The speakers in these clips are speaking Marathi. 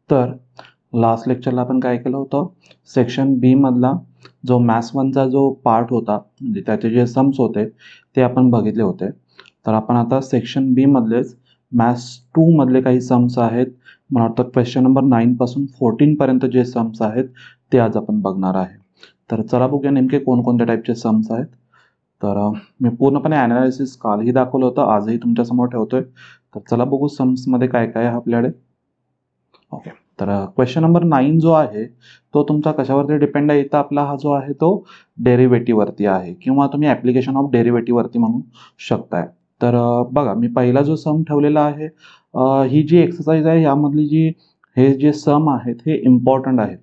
तर लास्ट लेक्चरला आपण काय केलं होतं, सेक्शन बी मधला जो मॅथ्स 1चा जो पार्ट होता म्हणजे त्याचे जे सम्स होते ते आपण बघितले होते. तर आपण आता सेक्शन बी मधलेच मॅथ्स 2 मधले काही सम्स आहेत, मला वाटतं क्वेश्चन नंबर 9 पासून 14 पर्यंत जे सम्स आहेत ते आज आपण बघणार आहे. तर चला बघूया नेमके कोणकोणत्या टाईपचे सम्स आहेत. तर मी पूर्णपणे ॲनालिसिस कालही दाखवलं होतं, आजही तुमच्यासमोर ठेवतोय. तर चला बघू सम्समध्ये काय काय आहे आपल्याकडे. ओके, तर क्वेश्चन नंबर 9 जो आहे तो तुमचा कशावरती डिपेंड आहे, इथं आपला हा जो आहे तो डेरिव्हेटिव्हवरती आहे किंवा तुम्ही ॲप्लिकेशन ऑफ डेरिव्हेटिव्हवरती म्हणू शकताय. तर बघा मी पहिला जो सम ठेवलेला आहे, ही जी एक्सरसाइज आहे यामधली जी हे जे सम आहेत हे इम्पॉर्टंट आहेत.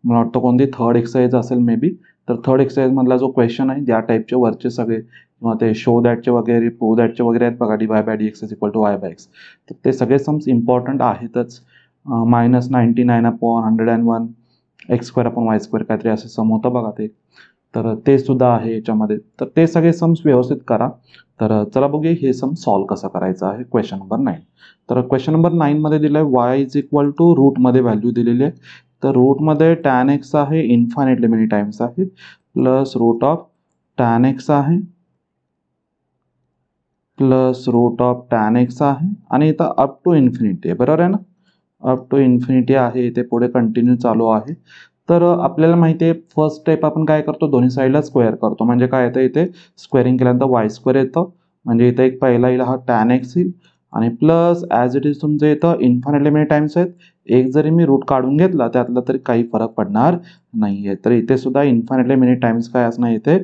मला वाटतं कोणती थर्ड एक्सरसाइज असेल मे बी. तर थर्ड एक्सरसाइजमधला जो क्वेश्चन आहे त्या टाईपचे वरचे सगळे किंवा ते शो दॅटचे वगैरे प्रूव्ह दॅटचे वगैरे आहेत बघा, dy/dx is equal to y/x. तर ते सगळे सम्स इम्पॉर्टंट आहेतच. -99/101 x² काहीतरी असे सम होतं बघा ते, तर ते सुद्धा आहे याच्यामध्ये. तर ते सगळे सम्स व्यवस्थित करा. तर चला बघूया हे सम सॉल्व कसं करायचं आहे क्वेश्चन नंबर 9. तर क्वेश्चन नंबर 9 मध्ये दिलं आहे y इज इक्वल टू रूटमध्ये व्हॅल्यू दिलेली आहे. तर रूटमध्ये tan x आहे, इन्फायनाइटली मेनी टाइम्स आहे, plus root of tan x आहे, plus root of tan x आहे आणि इथं अप टू इन्फिनिटी आहे, बरोबर आहे ना. अप टू इन्फिनिटी आहे, इथे पुढे कंटिन्यू चालू आहे. तर आपल्याला माहिती आहे फर्स्ट स्टेप आपण काय करतो, दोन्ही साईडला स्क्वेअर करतो. म्हणजे काय येतं इथे स्क्वेअरिंग केल्यानंतर y² येतं. म्हणजे इथे एक पहिला येईल हा tan x येईल आणि प्लस ॲज इट इज तुमचं इथं इन्फायनाइटली मेनी टाइम्स आहेत. एक जरी मी रूट काढून घेतला त्यातला तरी काही फरक पडणार नाही आहे. तर इथे सुद्धा इन्फायनाइटली मेनी टाइम्स काय असणार इथे,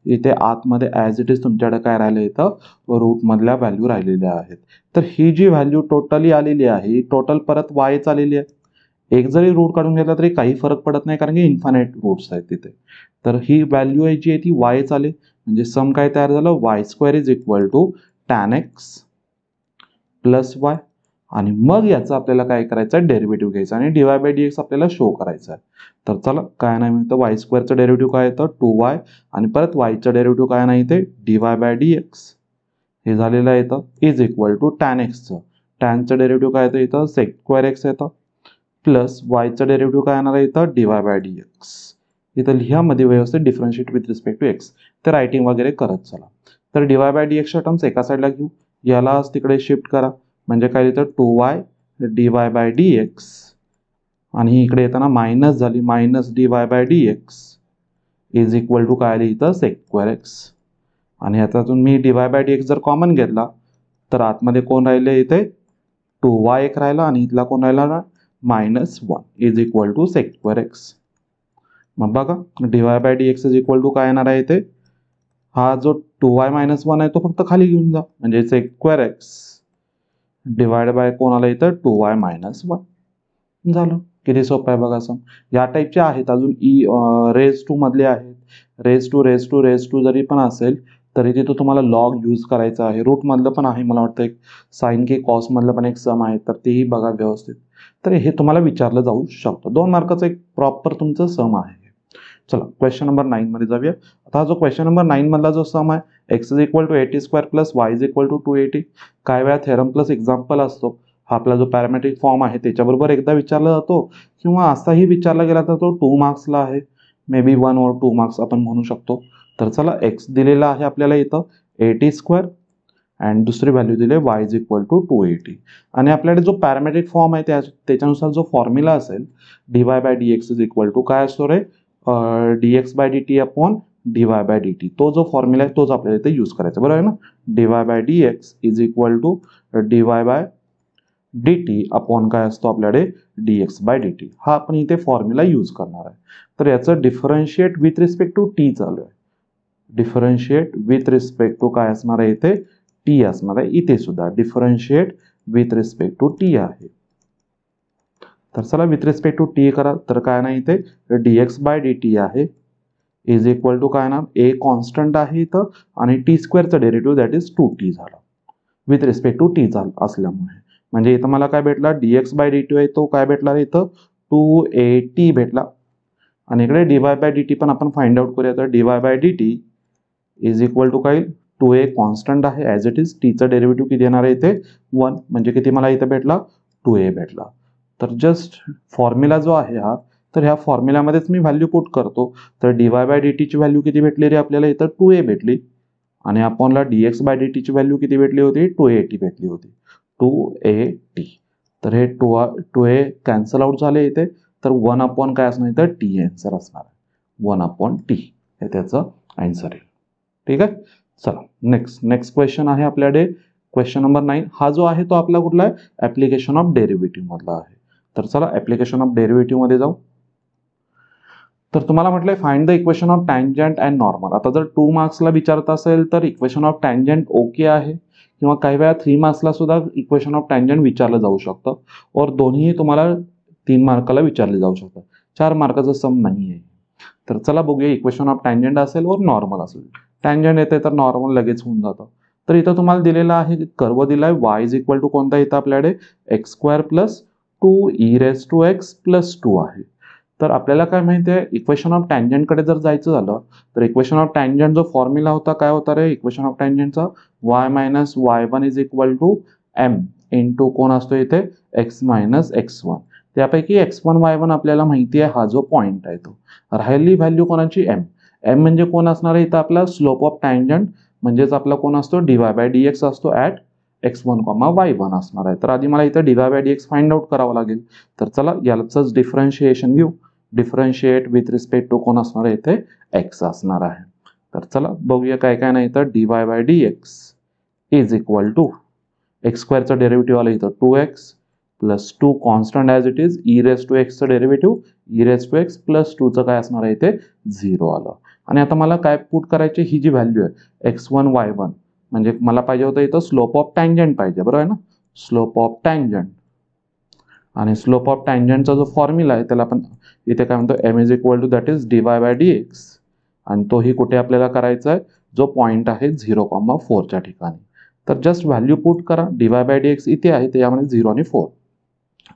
इथे आतमध्ये ॲज इट इज तुमच्याकडे काय राहिलं इथं रूटमधल्या व्हॅल्यू राहिलेल्या आहेत. तर ही जी व्हॅल्यू टोटली आलेली आहे ही टोटल परत वायच आलेली आहे. एक जरी रूट काढून घेतला तरी काही फरक पडत नाही कारण की इन्फायनाइट रूट्स आहेत तिथे. तर ही व्हॅल्यू आहे जी आहे ती वायच आली. म्हणजे सम काय तयार झालं, y² is equal to tan x plus y. आणि मग याचं आपल्याला काय करायचं आहे, डेरिव्हेटिव्ह घ्यायचं आणि dy/dx आपल्याला शो करायचं आहे. तर चला काय नाही म्हणतं, y² डेरिव्हेटिव्ह काय येतं 2y आणि परत yचं डेरिव्हेटिव्ह काय नाही ते dy/dx हे झालेलं आहे इथं इज इक्वल टू tan xचं, टॅनचं डेरिव्हेटिव्ह काय येतं इथं sec²x येतं, प्लस वायचं डेरिव्हेटिव्ह काय येणार आहे इथं dy/dx. इथं लिहामध्ये व्यवस्थित differentiate with respect to x. तर रायटिंग वगैरे करत चला. तर dy/dxच्या टर्म्स एका साईडला घेऊ, याला तिकडे शिफ्ट करा. म्हणजे काय इथं 2y dy/dx आणि इकडे येताना मायनस झाली minus dy/dx is equal to काय आली इथं sec²x. आणि याच्यातून मी dy/dx जर कॉमन घेतला तर आतमध्ये कोण राहिले इथे 2y एक राहिला आणि इथला कोण राहिला ना -1 इज इक्वल टू sec²x. मग बघा dy/dx इज इक्वल टू काय येणार आहे इथे, हा जो 2y - 1 आहे तो फक्त खाली घेऊन जा म्हणजे sec²x डिवाइड बाय कोण आलं इथं 2y - 1 झालं. किती सोपं आहे बघा सम. या टाईपचे आहेत अजून रेज टू मधले आहेत. रेज टू जरी पण असेल तरी तिथं तुम्हाला लॉग यूज करायचा आहे. रूट मधलं पण आहे, मला वाटतं एक साइन के कॉस मधलं पण एक सम आहे, तर तेही बघा व्यवस्थित. तर हे तुम्हाला विचारलं जाऊ शकतं. 2 मार्काचं एक प्रॉपर तुमचं सम आहे. चला क्वेश्चन नंबर 9 मध्ये जाऊया. आता हा जो क्वेश्चन नंबर 9 मधला जो सम आहे x is equal to 80² plus y is equal to 280. काय वेळा थेरम प्लस एक्झाम्पल असतो. हा आपला जो पॅरामेट्रिक फॉर्म आहे त्याच्याबरोबर एकदा विचारला जातो किंवा असाही विचारला गेला तर तो 2 मार्क्सला आहे. मे बी 1 और 2 मार्क्स आपण म्हणू शकतो. तर चला x दिलेला आहे आपल्याला इथं 80² अँड दुसरी व्हॅल्यू दिली y इज इक्वल टू 280. आणि आपल्याकडे जो पॅरामेट्रिक फॉर्म आहे त्याच्यानुसार जो फॉर्म्युला असेल dy/dx इज इक्वल टू काय असतो रे, dx/dt अपॉन dy/dt. तो जो फॉर्म्युला आहे तोच आपल्याला इथे यूज करायचा, बरोबर आहे ना. dy/dx is equal to dy/dt upon काय असतो आपल्याकडे dx/dt. हा आपण इथे फॉर्म्युला यूज करणार आहे. तर याचं differentiate with respect to t चालू आहे. डिफरन्शिएट विथ रिस्पेक्ट टू काय असणार आहे इथे टी असणार आहे. इथे सुद्धा differentiate with respect to t आहे. तर चला विथ रिस्पेक्ट टू टी करा. तर काय नाही इथे dx/dt आहे इज इक्वल टू काय ना ए कॉन्स्टंट आहे इथं आणि t² derivative that is 2t झाला विथ रिस्पेक्ट टू टी असल्यामुळे. म्हणजे इथं मला काय भेटला dx/dt आहे तो काय भेटला इथं 280 भेटला. आणि इकडे dy/dt पण आपण फाइंड आउट करूया. तर dy/dt इज इक्वल टू काय 2a कॉन्स्टंट आहे ॲज इट इज, टीचं डेरिव्हेटिव्ह किती येणार आहे इथे 1 म्हणजे किती मला इथे भेटला 2a भेटला. तर जस्ट फॉर्म्युला जो आहे हा, तर ह्या फॉर्म्युल्यामध्येच मी व्हॅल्यू पुट करतो. तर dy बाय dt आपल्याला किती भेटली रे आपल्याला इथं 2a भेटली आणि अपॉनला dx बाय dt व्हॅल्यू किती भेटली होती 2at भेटली होती 2at. तर हे 2a कॅन्सल आउट झाले इथे, तर 1 अपॉन काय असणार इथं t आन्सर असणार आहे 1 अपॉन t हे त्याचं आन्सर आहे. ठीक आहे. चला नेक्स्ट क्वेश्चन आहे आपल्याकडे क्वेश्चन नंबर 9. हा जो आहे तो आपला कुठला आहे ऍप्लिकेशन ऑफ डेरिव्हेटिव्ह मधला आहे. तर चला ऍप्लिकेशन ऑफ डेरिव्हेटिव्ह मध्ये जाऊ. तर तुम्हाला म्हटलंय find the equation of tangent and normal. आता जर 2 मार्क्सला विचारत असेल तर इक्वेशन ऑफ टँजंट ओके आहे, किंवा काही वेळा 3 मार्क्सला सुद्धा इक्वेशन ऑफ टँजंट विचारलं जाऊ शकतं, और दोन्ही तुम्हाला 3 मार्काला विचारले जाऊ शकतात. 4 मार्काचा सम नाही आहे. तर चला बघूया इक्वेशन ऑफ टँजंट असेल और नॉर्मल असेल. टँजंट येते तर नॉर्मल लगेच होऊन जातं. तर इथं तुम्हाला दिलेलं आहे कर्व दिलाय y इज इक्वल टू कोणता इथं आपल्याकडे x² प्लस 2e⁻x प्लस 2 आहे. तर आपल्याला काय माहिती आहे इक्वेशन ऑफ टँजंट कडे जर जायचं झालं तर इक्वेशन ऑफ टँजंट जो फॉर्म्युला होता काय होता रे इक्वेशन ऑफ टँजंटचा y minus y1 is equal to m into कोण असतो इथे x मायनस x1. त्यापैकी x1 y1 आपल्याला माहिती आहे हा जो पॉइंट आहे तो. राहिली व्हॅल्यू कोणाची m म्हणजे कोण असणार आहे इथं आपला स्लोप ऑफ टँजंट म्हणजेच आपला कोण असतो dy बाय dx असतो ॲट x1, y1 असणार आहे. तर आधी मला इथं dy by dx find out करावं लागेल. तर चला याचंच डिफरन्शिएशन घेऊ. डिफरन्शिएट विथ रिस्पेक्ट टू कोण असणार आहे इथे x असणार आहे. तर चला बघूया काय काय नाही तर dy by dx is equal to x² चं डेरिव्हेटिव्ह आलं इथं 2x plus 2 constant as it is e⁻x चं डेरिव्हेटिव्ह e⁻x प्लस 2 चं काय असणार आहे इथे 0 आलं. आणि आता मला काय पुट करायची ही जी व्हॅल्यू आहे x1 y1 म्हणजे मला पाहिजे होतं इथं स्लोप ऑफ टँजंट पाहिजे बरोबर आहे ना. स्लोप ऑफ टँजंट आणि स्लोप ऑफ टँजंटचा जो फॉर्म्युला आहे त्याला आपण इथे काय म्हणतो m is equal to that is dy by dx आणि तोही कुठे आपल्याला करायचा आहे जो पॉईंट आहे 0,4 च्या ठिकाणी. तर जस्ट व्हॅल्यू पुट करा dy बाय dx इथे आहे त्यामध्ये 0 आणि 4.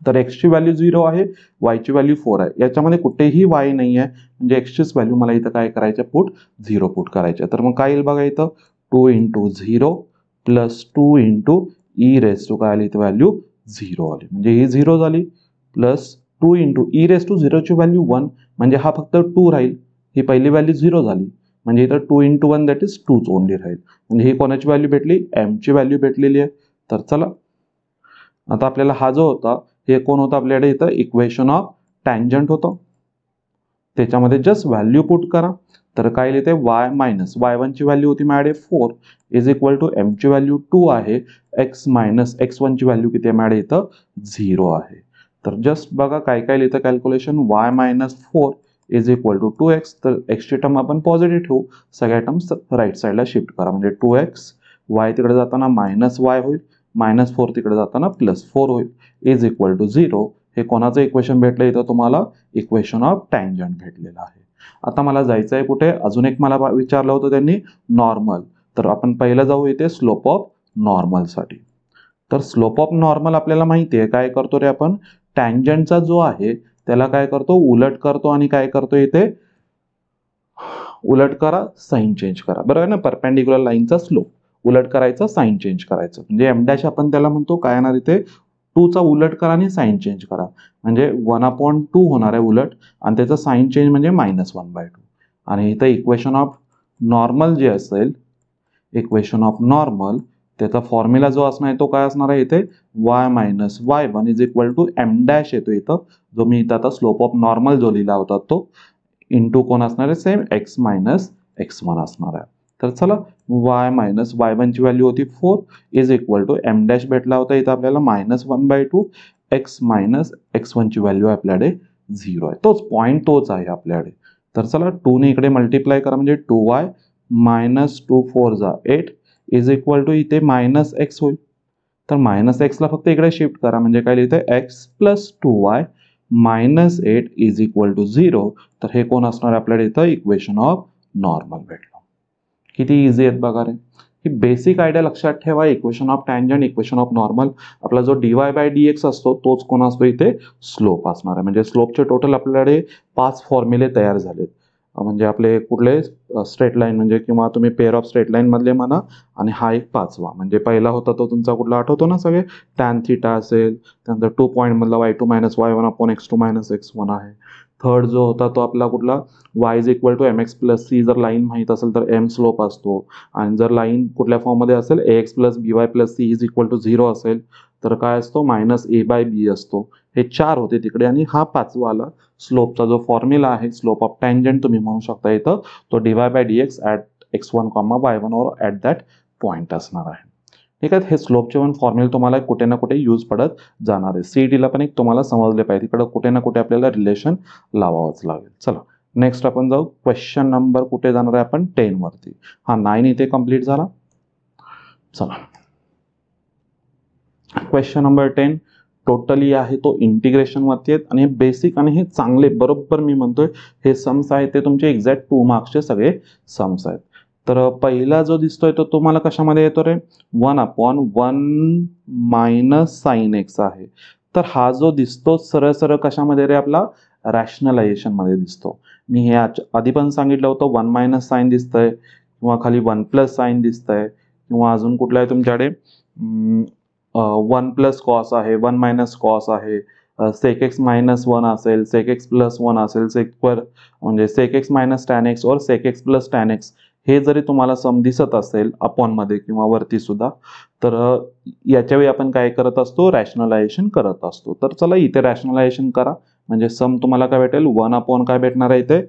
तर x ची व्हॅल्यू 0 आहे y ची व्हॅल्यू 4 आहे. याच्यामध्ये कुठेही y नाही आहे म्हणजे x चीच व्हॅल्यू मला इथं काय करायचं पुट 0 पुट करायचं. तर मग काय येईल बघा इथं 2 इंटू 0 प्लस 2 इंटू e⁻ काय आली इथं व्हॅल्यू 0 आली म्हणजे ही 0 झाली प्लस 2 इंटू e⁻0 ची व्हॅल्यू 1 म्हणजे हा फक्त 2 राहील. ही पहिली व्हॅल्यू 0 झाली म्हणजे इथं 2 इंटू 1 दॅट इज 2च ओनली राहील म्हणजे ही कोणाची व्हॅल्यू भेटली m ची व्हॅल्यू भेटलेली आहे. तर चला आता आपल्याला हा जो होता हे कोण होतं आपल्याकडे इथं इक्वेशन ऑफ टँजंट होतं. त्याच्यामध्ये जस्ट व्हॅल्यू पुट करा. तर काय येते y मायनस y1 ची व्हॅल्यू होती माझ्याकडे 4 इज इक्वल टू m ची व्हॅल्यू 2 आहे x मायनस x1 ची व्हॅल्यू किती आहे माझ्याकडे इथं 0 आहे. तर जस्ट बघा काय काय लिहितं calculation y minus 4 is equal to 2x. तर x ची टर्म आपण पॉझिटिव्ह ठेवू सगळ्या टर्म्स राईट साईडला शिफ्ट करा म्हणजे 2x y तिकडे जाताना मायनस y होईल मायनस 4 तिकडे जाताना प्लस 4 होईल इज इक्वल टू 0. हे कोणाचं इक्वेशन भेटलं इथं तुम्हाला इक्वेशन ऑफ टँजंट भेटलेलं आहे. आता मला जायचं आहे कुठे अजून एक मला विचारलं होतं त्यांनी नॉर्मल. तर आपण पहिलं जाऊ इथे स्लोप ऑफ नॉर्मलसाठी. तर स्लोप ऑफ नॉर्मल आपल्याला माहिती आहे काय करतो रे आपण टँजंटचा जो आहे त्याला काय करतो उलट करतो आणि काय करतो इथे उलट करा साइन चेंज करा बरोबर आहे ना. परपेंडिक्युलर लाईनचा स्लोप उलट करायचा साइन चेंज करायचं म्हणजे m' आपण त्याला म्हणतो काय येणार इथे 2 चा उलट करा आणि साइन चेंज करा म्हणजे 1/2 होणार आहे उलट आणि त्याचा साइन चेंज म्हणजे -1/2. आणि इथं इक्वेशन ऑफ नॉर्मल जे असेल इक्वेशन ऑफ नॉर्मल त्याचा फॉर्म्युला जो असणार आहे तो काय असणार आहे इथे y minus y1 is equal to m' येतो इथं जो मी इथं आता स्लोप ऑफ नॉर्मल जो लिहिला होता तो इंटू कोण असणार आहे सेम x मायनस x1 असणार आहे. तर चला y मायनस y1 ची व्हॅल्यू होती 4 इज इक्वल टू m' भेटला होता इथं आपल्याला -1/2 x मायनस x1 ची व्हॅल्यू आपल्याकडे 0 आहे. तोच पॉईंट तोच आहे आपल्याकडे. तर चला 2 ने इकडे मल्टिप्लाय करा म्हणजे 2y मायनस 2 4 जा 8 इज इक्वल टू इथे मायनस x होईल. तर मायनस x ला फक्त इकडे शिफ्ट करा म्हणजे काय लिहिते x plus 2y minus 8 is equal to 0. तर हे कोण असणार आपल्याकडे इथं इक्वेशन ऑफ नॉर्मल भेटलं. किती इझी आहेत बघा रे. ही बेसिक आयडिया लक्षात ठेवा equation of tangent equation of normal आपला जो dy बाय dx असतो तोच कोण असतो इथे स्लोप असणार आहे. म्हणजे स्लोपचे टोटल आपल्याकडे 5 फॉर्म्युले तयार झालेत. म्हणजे आपले कुठले स्ट्रेट लाईन म्हणजे किंवा तुम्ही पेअर ऑफ स्ट्रेट लाईन मधले म्हणा, आणि हा एक पाचवा म्हणजे पहिला होता तो तुमचा कुठला आठवतो ना सगळे, टॅन थिटा असेल, त्यानंतर 2 पॉईंट मधला y2 minus y1 upon x2 minus x1 आहे. थर्ड जो होता तो आपला कुठला y is equal to mx plus c, जर लाईन माहीत असेल तर m स्लोप असतो, आणि जर लाईन कुठल्या फॉर्ममध्ये असेल ax plus by plus c is equal to 0 असेल तर काय असतो मायनस a बाय बी असतो. हे 4 होते तिकडे, आणि हा पाचवा आला स्लोपचा जो फॉर्म्युला आहे, स्लोप ऑफ टँजंट तुम्ही म्हणू शकता इथं, तो dy by dx at x1 y1 और ॲट दॅट पॉईंट असणार आहे. ठीक आहे, हे स्लोपचे पण फॉर्म्युले तुम्हाला कुठे ना कुठे यूज पडत जाणार आहे. सीईटीला पण एक तुम्हाला समजले पाहिजे, तिकडे कुठे ना कुठे आपल्याला रिलेशन लावावंच लागेल. चला नेक्स्ट आपण जाऊ. क्वेश्चन नंबर कुठे जाणार आहे आपण 10 वरती. हा 9 इथे कंप्लीट झाला. चला क्वेश्चन नंबर 10 टोटली आहे तो इंटिग्रेशन वरती आहेत, आणि हे बेसिक आणि हे चांगले बरोबर मी म्हणतोय हे सम्स आहेत ते तुमचे एक्झॅक्ट 2 मार्क्सचे सगळे सम्स आहेत. तर पहिला जो दिसतोय तो तुम्हाला कशामध्ये येतो रे, 1/1 मायनस साइन एक्स आहे. तर हा जो दिसतो सरळ सरळ कशामध्ये रे, आपला रॅशनलायझेशन मध्ये दिसतो. मी हे आधी पण सांगितलं होतं, 1 मायनस साइन दिसतंय किंवा खाली 1 प्लस साइन दिसतंय, किंवा अजून कुठला आहे तुमच्याकडे 1 प्लस कॉस आहे, 1 मायनस कॉस आहे, सेक एक्स मायनस 1 असेल, सेक एक्स प्लस 1 असेल, सेक स्क्वेअर म्हणजे sec x minus tan x और sec x plus tan x, हे जरी तुम्हाला सम दिसत असेल अपॉनमध्ये किंवा वरती सुद्धा, तर याच्या वेळी आपण काय करत असतो, रॅशनलायझेशन करत असतो. तर चला इथे रॅशनलायझेशन करा, म्हणजे सम तुम्हाला काय भेटेल, 1 अपॉन काय भेटणार आहे इथे,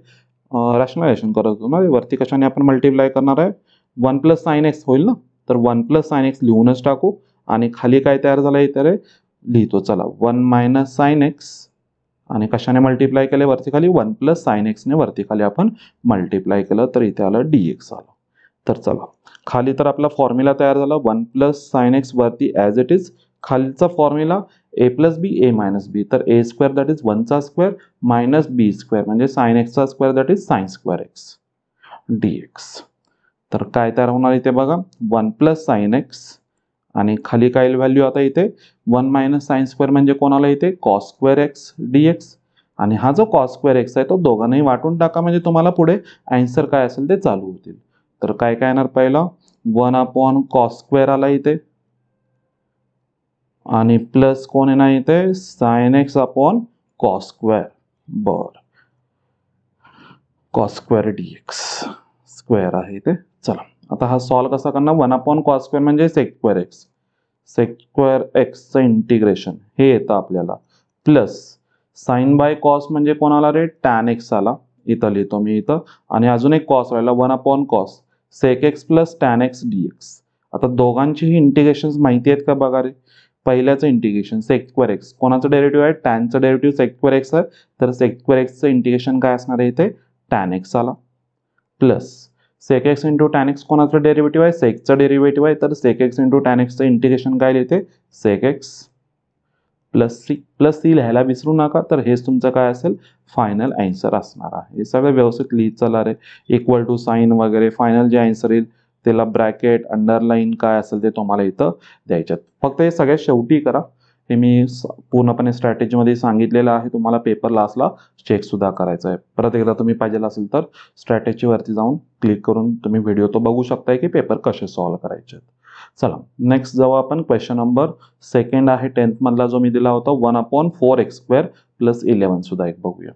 रॅशनलायझेशन करत होतो ना, वरती कशाने आपण मल्टिप्लाय करणार आहे, 1 प्लस साइन एक्स होईल ना, तर 1 प्लस साइन एक्स लिहूनच टाकू, आणि खाली काय तयार झालं इथे रे, लिहितो चला 1 मायनस साइन एक्स, आणि कशाने मल्टिप्लाय केले वरती खाली, 1 प्लस साइन एक्सने वरती खाली आपण मल्टिप्लाय केलं, तर इथे आलं dx आलं. तर चला खाली तर आपला फॉर्म्युला तयार झाला, 1 प्लस साइन एक्स वरती ॲज इट इज, खालीचा formula a plus B A minus B, तर ए स्क्वेअर दॅट इज 1 चा स्क्वेअर मायनस बी स्क्वेअर म्हणजे साइन एक्सचा square that is sine square x dx. तर काय तयार होणार इथे बघा, 1 प्लस साइन एक्स, आणि खाली काय व्हॅल्यू आता इथे 1 मायनस साइन स्क्वेअर म्हणजे कोणाला इथे कॉस स्क्वेअर एक्स डीएक्स, आणि हा जो कॉस स्क्वेअर एक्स आहे तो दोघांनाही वाटून टाका, म्हणजे तुम्हाला पुढे आन्सर काय असेल ते चालू होतील. तर काय काय येणार, पहिला 1 अपॉन कॉस स्क्वेअर आला इथे, आणि प्लस कोण येणार इथे sine x upon cos square, बर कॉस स्क्वेअर डीएक्स स्क्वेअर आहे इथे. चला आता हा सॉल्व कसा करणार, 1 अपॉन कॉस स्क्वेअर म्हणजे सेक स्क्वेअर एक्सचं इंटिग्रेशन हे येतं आपल्याला, प्लस साइन बाय कॉस म्हणजे कोणाला रे, टॅन एक्स आला, इथं लिहितो मी इथं, आणि अजून एक कॉस राहिला 1 upon cos sec x plus tan x dx. आता दोघांचीही इंटिग्रेशन माहिती आहेत का बघा रे. पहिल्याचं इंटिग्रेशन सेक स्क्वेअर एक्स, कोणाचं डेरिव्हेटिव्ह आहे, टॅनचं डेरिव्हेटिव्ह सेक स्क्वेअर एक्स आहे, तर सेक स्क्वेअर एक्सचं इंटिग्रेशन काय असणार आहे इथे, टॅन एक्स आला, plus sec x into tan x कोणाचं डेरिव्हेटिव्ह आहे, सेकचं डेरिव्हेटिव्ह आहे, तर सेक एक्स इंटू टॅन एक्सचं इंटिग्रेशन काय लिहिते, सेक एक्स प्लस सी लिहायला विसरू नका, तर हेच तुमचं काय असेल फायनल आन्सर असणार आहे. हे सगळं व्यवस्थित लिहित चला रे, इक्वल टू साइन वगैरे, फायनल जे आन्सर येईल त्याला ब्रॅकेट अंडरलाईन काय असेल ते तुम्हाला इथं द्यायच्यात. फक्त हे सगळ्यात शेवटी करा, हे मी पूर्णपणे स्ट्रॅटेजीमध्ये सांगितलेलं आहे, तुम्हाला पेपर लास्टला चेक सुद्धा करायचा आहे. परत एकदा तुम्ही पाहिजे असेल तर स्ट्रॅटेजीवरती जाऊन क्लिक करून तुम्ही व्हिडिओ तो बघू शकताय की पेपर कसे सॉल्व करायचे. चला नेक्स्ट जाऊ आपण. क्वेश्चन नंबर सेकंड आहे 10th मधला जो मी दिला होता, 1 अपॉन 4x स्क्वेअर प्लस 11 सुद्धा एक बघूया.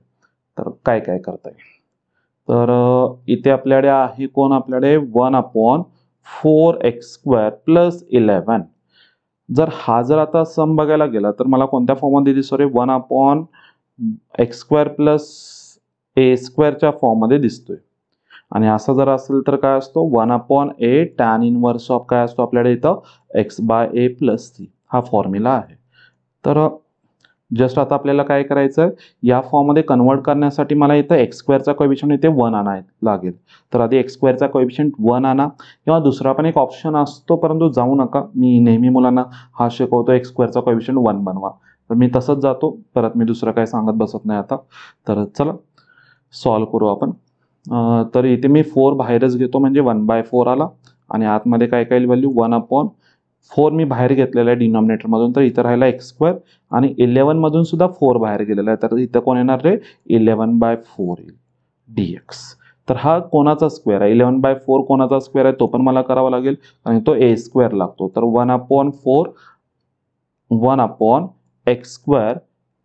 तर काय काय करता येईल, तर इथे आपल्याकडे आहे कोण, आपल्याकडे 1 अपॉन 4x स्क्वेअर प्लस 11. जर आता सम बघायला गेला तर मला कोणत्या फॉर्ममध्ये दिसतो रे, 1 अपॉन एक्स स्क्वेअर प्लस ए स्क्वेअरच्या फॉर्ममध्ये दिसतोय, आणि असं जर असेल तर काय असतो 1 upon a tan inverse of काय असतो आपल्याकडे इथं x by a plus c, हा फॉर्म्युला आहे. तर जस्ट आता आपल्याला काय करायचं आहे, या फॉर्ममध्ये कन्वर्ट करण्यासाठी मला इथं एक्स स्क्वेअरचा कोएफिशियंट इथे 1 आणायला लागेल. तर आधी एक्स स्क्वेअरचा कोएफिशियंट 1 आणा, किंवा दुसरा पण एक ऑप्शन असतो, परंतु जाऊ नका, मी नेहमी मुलांना हा शिकवतो एक्स स्क्वेअरचा कोएफिशियंट 1 बनवा, तर मी तसंच जातो, परत मी दुसरं काय सांगत बसत नाही आता. तर चला सॉल्व करू आपण. तर इथे मी 4 बाहेरच घेतो म्हणजे 1/4 आला, आणि आतमध्ये काय काय व्हॅल्यू 1 अपॉन 4 मी बाहेर घेतलेला आहे डिनॉमिनेटरमधून, तर इथं राहिला एक्स स्क्वेअर, आणि 11 मधून सुद्धा 4 बाहेर गेलेला आहे, तर इथं कोण येणार रे 11/4 येईल. dx. तर हा कोणाचा स्क्वेअर आहे, 11/4 कोणाचा स्क्वेअर आहे तो पण मला करावा लागेल आणि तो a स्क्वेअर लागतो. तर 1/4 1/x²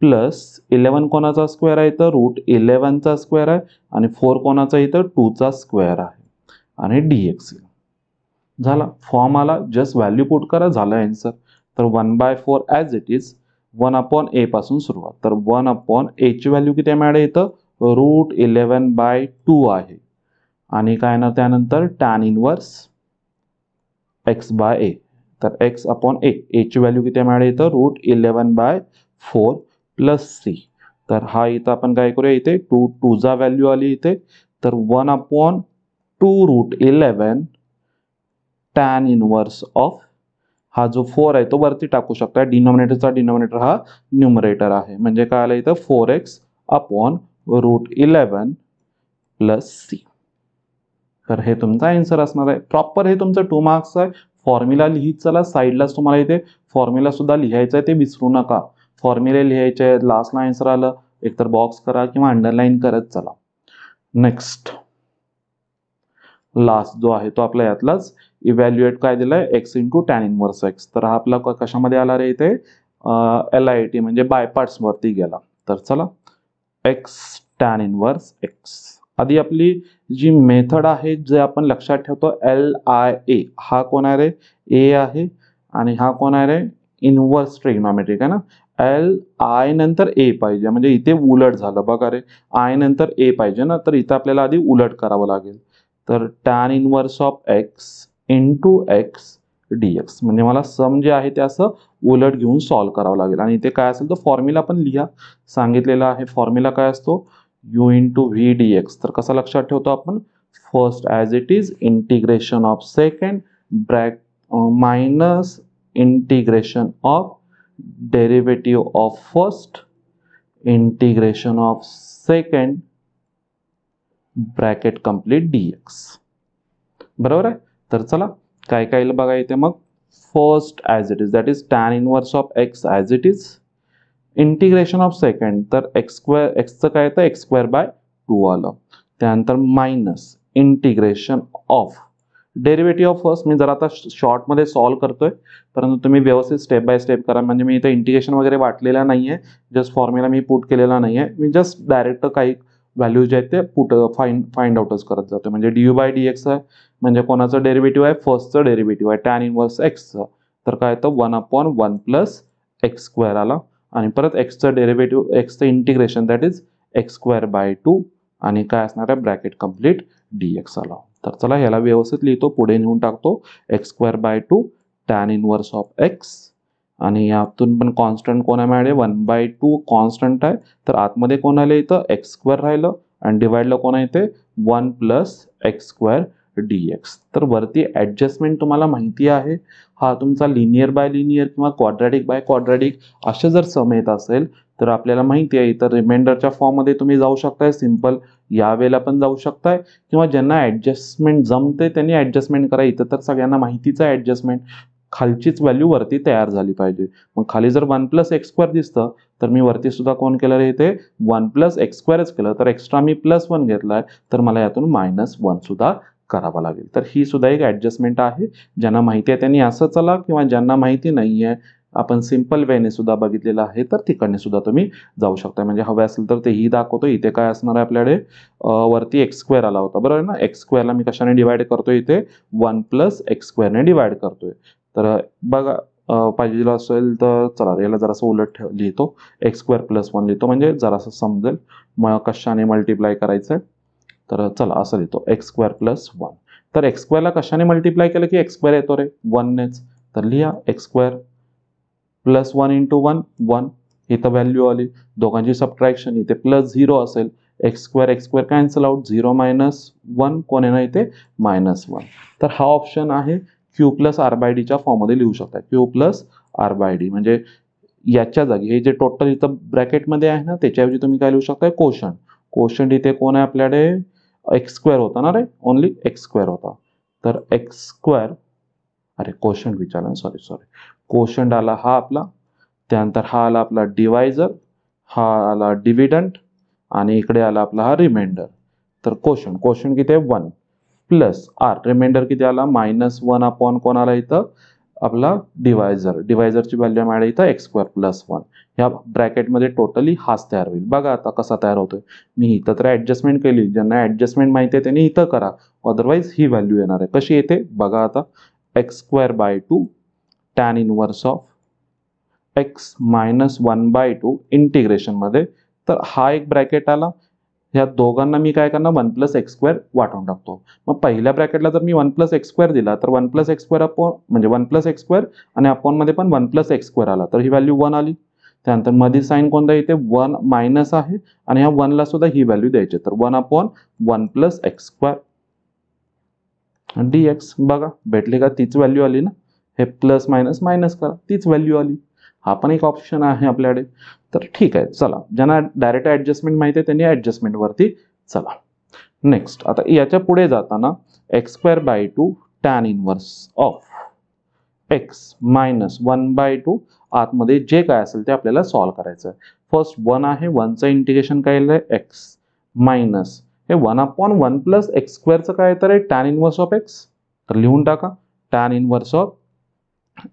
प्लस 11 कोणाचा स्क्वेअर आहे तर √11चा स्क्वेअर आहे आणि 4 कोणाचा इथं 2चा स्क्वेअर आहे आणि dx झाला. फॉर्म आला, जस्ट व्हॅल्यू पुट करा, झालं आन्सर. तर 1/4 ॲज इट इज 1/a पासून सुरुवात. तर 1/a ची व्हॅल्यू किती आहे मॅडम इथं √11/2 आहे आणि काय ना त्यानंतर tan इनवर्स x/a. तर x/a ची व्हॅल्यू किती आहे मॅडम इथं √11/4 प्लस c. तर हा इथं आपण काय करूया, इथे 2चा व्हॅल्यू आली इथे. तर 1/2√11 tan इनवर्स ऑफ हा जो 4 आहे तो वरती टाकू शकता. डिनॉमिनेटरचा डिनॉमिनेटर हा न्यूमरेटर आहे, म्हणजे काय आलं इथं 4x/√11 प्लस c. तर हे तुमचा आन्सर असणार आहे. प्रॉपर हे तुमचं 2 मार्क्स आहे. फॉर्म्युला लिहित चला, साईडलाच तुम्हाला इथे फॉर्म्युला सुद्धा लिहायचा आहे, ते विसरू नका. फॉर्म्युले लिहायचे, लास्टला आन्सर आलं एकतर बॉक्स करा किंवा अंडरलाईन करत चला. नेक्स्ट लास्ट जो आहे तो आपला यातलाच इव्हॅल्युएट काय दिलाय x into tan inverse x. तर हा आपला कशामध्ये आला रे इथे LIT म्हणजे बाय पार्ट्स वरती गेला. तर चला x tan इनवर्स x. आधी आपली जी मेथड आहे जे आपण लक्षात ठेवतो LIA, हा कोण आहे रे a आहे आणि हा कोण आहे रे इनवर्स ट्रिग्नॉमेट्रिक आहे ना. LI नंतर a पाहिजे, म्हणजे इथे उलट झालं बघा रे, I नंतर a पाहिजे ना, तर इथे आपल्याला आधी उलट करावं लागेल. तर tan inverse of x into x dx, म्हणजे मला सम जे आहे ते असं उलट घेऊन सॉल्व्ह करावं लागेल. आणि इथे काय असेल तर फॉर्म्युला पण लिहा, सांगितलेला आहे. फॉर्म्युला काय असतो u इंटू व्ही dx. तर कसं लक्षात ठेवतो आपण, first as it is integration of second minus integration of derivative of first integration of second bracket complete dx. बरोबर आहे. तर चला काय काय बघा इथे मग. First as it is that is tan inverse of x as it is integration of second, तर एक्सचं काय येतं x²/2 आलं. त्यानंतर minus integration of derivative of first. मी जरा आता शॉर्टमध्ये सॉल्व्ह करतोय, परंतु तुम्ही व्यवस्थित स्टेप बाय स्टेप करा. म्हणजे मी इथे इंटिग्रेशन वगैरे वाटलेला नाहीये, जस्ट फॉर्म्युला मी पुट केलेला नाहीये. मी जस्ट डायरेक्ट काही व्हॅल्यू जे आहेत ते फाइंड आउटच करत जातो. म्हणजे du/dx आहे, म्हणजे कोणाचं डेरिव्हेटिव्ह आहे फर्स्टचं डेरिव्हेटिव्ह आहे tan इनवर्स एक्सचं. तर काय येतं 1/1 प्लस x² आला आणि परत एक्सचं डेरिव्हेटिव्ह एक्सचं इंटिग्रेशन दॅट इज x²/2 आणि काय असणार आहे ब्रॅकेट कंप्लीट dx आला. तर चला ह्याला व्यवस्थित लिहितो, पुढे नेऊन टाकतो x²/2 tan inverse of x आणि यातून पण कॉन्स्टंट कोण आहे मॅडम 1/2 कॉन्स्टंट आहे. तर आतमध्ये कोण आलं इथं x² राहिलं आणि डिवाइडला कोण आहे इथे 1 प्लस x² dx. तर वरती ॲडजस्टमेंट तुम्हाला माहिती आहे. हा तुमचा लिनियर बाय लिनियर किंवा क्वाड्रॅटिक बाय क्वाड्रॅटिक असे जर सम येत असेल तर आपल्याला माहिती आहे इतर रिमाइंडरच्या फॉर्ममध्ये तुम्ही जाऊ शकताय, सिम्पल यावेळेला पण जाऊ शकताय, किंवा ज्यांना ॲडजस्टमेंट जमते त्यांनी ॲडजस्टमेंट करा. इथं तर सगळ्यांना माहितीच आहे ॲडजस्टमेंट, खालचीच व्हॅल्यू वरती तयार झाली पाहिजे. मग खाली जर 1 प्लस x² दिसतं तर मी वरती सुद्धा कोण केलं रे इथे 1 प्लस x²च केलं. तर एक्स्ट्रा मी +1 घेतलाय, तर मला यातून -1 सुद्धा करावा लागेल. तर ही सुद्धा एक ॲडजस्टमेंट आहे. ज्यांना माहिती आहे त्यांनी असं चला, किंवा ज्यांना माहिती नाही आहे आपण सिम्पल वेने सुद्धा बघितलेलं आहे तर तिकडने सुद्धा तुम्ही जाऊ शकता. म्हणजे हवे असेल तर तेही दाखवतो. इथे काय असणार आहे आपल्याकडे वरती x² आला होता बरोबर ना. x² मी कशाने डिवाइड करतोय इथे 1 प्लस x² ने डिवाइड करतोय. तर बघा पाहिजे असेल तर चला याला जरासं उलट लिहितो, x² + 1 लिहितो म्हणजे जरासं समजेल मग कशाने मल्टिप्लाय करायचं आहे. तर चला असं लिहितो x² + 1. तर x² ला कशाने मल्टिप्लाय केलं की x² येतो रे 1 नेच. तर लिहा x² + 1 × 1 1. इथं व्हॅल्यू आली, दोघांची सबट्रॅक्शन इथे +0 असेल. x² कॅन्सल आउट, 0 - 1 कोण आहे ना इथे -1. तर हा ऑप्शन आहे Q + R/D च्या फॉर्ममध्ये लिहू शकता. Q + R/D म्हणजे याच्या जागी हे जे टोटल इथं ब्रॅकेटमध्ये आहे ना त्याच्याऐवजी तुम्ही काय लिहू शकता कोशंट. कोशंट इथे कोण आहे आपल्याकडे x² होता ना रे, ओनली x² होता. तर x², अरे कोशंट विचारलं सॉरी, कोशंट आला हा आपला, त्यानंतर हा आला आपला डिवायझर, हा आला डिव्हिडंट आणि इकडे आला आपला हा रिमाइंडर. तर क्वोशंट किती आहे 1 प्लस आर रिमाइंडर किती आला -1 अपॉन कोण आला इथं आपला डिवायझरची व्हॅल्यू मिळाली इथं x² + 1 ह्या ब्रॅकेटमध्ये टोटली हाच तयार होईल. बघा आता कसा तयार होतोय. मी इथं तर ऍडजस्टमेंट केली, ज्यांना ऍडजस्टमेंट माहिती आहे त्यांनी इथं करा, अदरवाईज ही व्हॅल्यू येणार आहे. कशी येते बघा आता x²/2 tan inverse of x - 1/2 integration मध्ये. तर हा एक ब्रॅकेट आला. ह्या दोघांना मी काय करणार 1 + x² वाटून टाकतो. मग पहिल्या ब्रॅकेटला जर मी 1 + x² दिला तर 1 + x² अपॉन म्हणजे 1 + x² आणि अपॉन मध्ये पण 1 + x² आला तर ही व्हॅल्यू 1 आली. त्यानंतर मध्ये साइन कोणता इथे 1 मायनस आहे आणि ह्या 1 ला सुद्धा ही व्हॅल्यू द्यायची तर 1/1 + x² dx. बघा भेटली का तीच व्हॅल्यू आली ना. हे प्लस मायनस मायनस करा तीच व्हॅल्यू आली. हा पण एक ऑप्शन आहे आपल्याकडे. तर ठीक आहे चला, ज्यांना डायरेक्ट ऍडजस्टमेंट माहिती आहे त्यांनी ऍडजस्टमेंट वरती चला. नेक्स्ट आता याच्या पुढे जाताना x²/2 tan inverse of x - 1/2 आतमध्ये जे काय असेल ते आपल्याला सॉल्व्ह करायचं आहे. फर्स्ट 1 आहे, 1चं इंटिग्रेशन काय आहे x मायनस हे 1/1 + x² चं काय तर tan इनवर्स ऑफ x. तर लिहून टाका tan इनवर्स ऑफ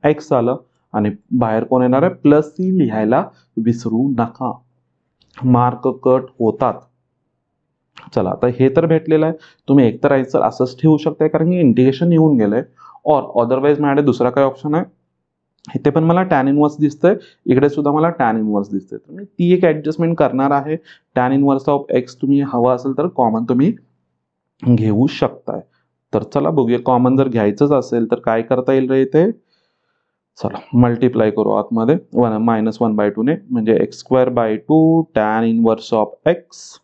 x आलं आणि बाहेर कोण येणार आहे प्लस c लिहायला विसरू नका, मार्क कट होतात. चला आता हे तर भेटलेलं आहे. तुम्ही एकतर आन्सर असंच ठेवू शकता कारण की इंटिग्रेशन येऊन गेलंय. और अदरवाइज माझ्याकडे दुसरा काय ऑप्शन आहे, इथे पण मला tan इनवर्स दिसतंय, इकडे सुद्धा मला tan इनवर्स दिसतंय. तर मी ती एक ऍडजस्टमेंट करणार आहे. tan इनवर्स ऑफ x तुम्ही हवा असेल तर कॉमन तुम्ही घेऊ शकताय. तर चला बघूया, कॉमन जर घ्यायचंच असेल तर काय करता येईल रे इथे. चला मल्टिप्लाय करू आतमध्ये -1/2 ने म्हणजे x²/2 tan inverse of x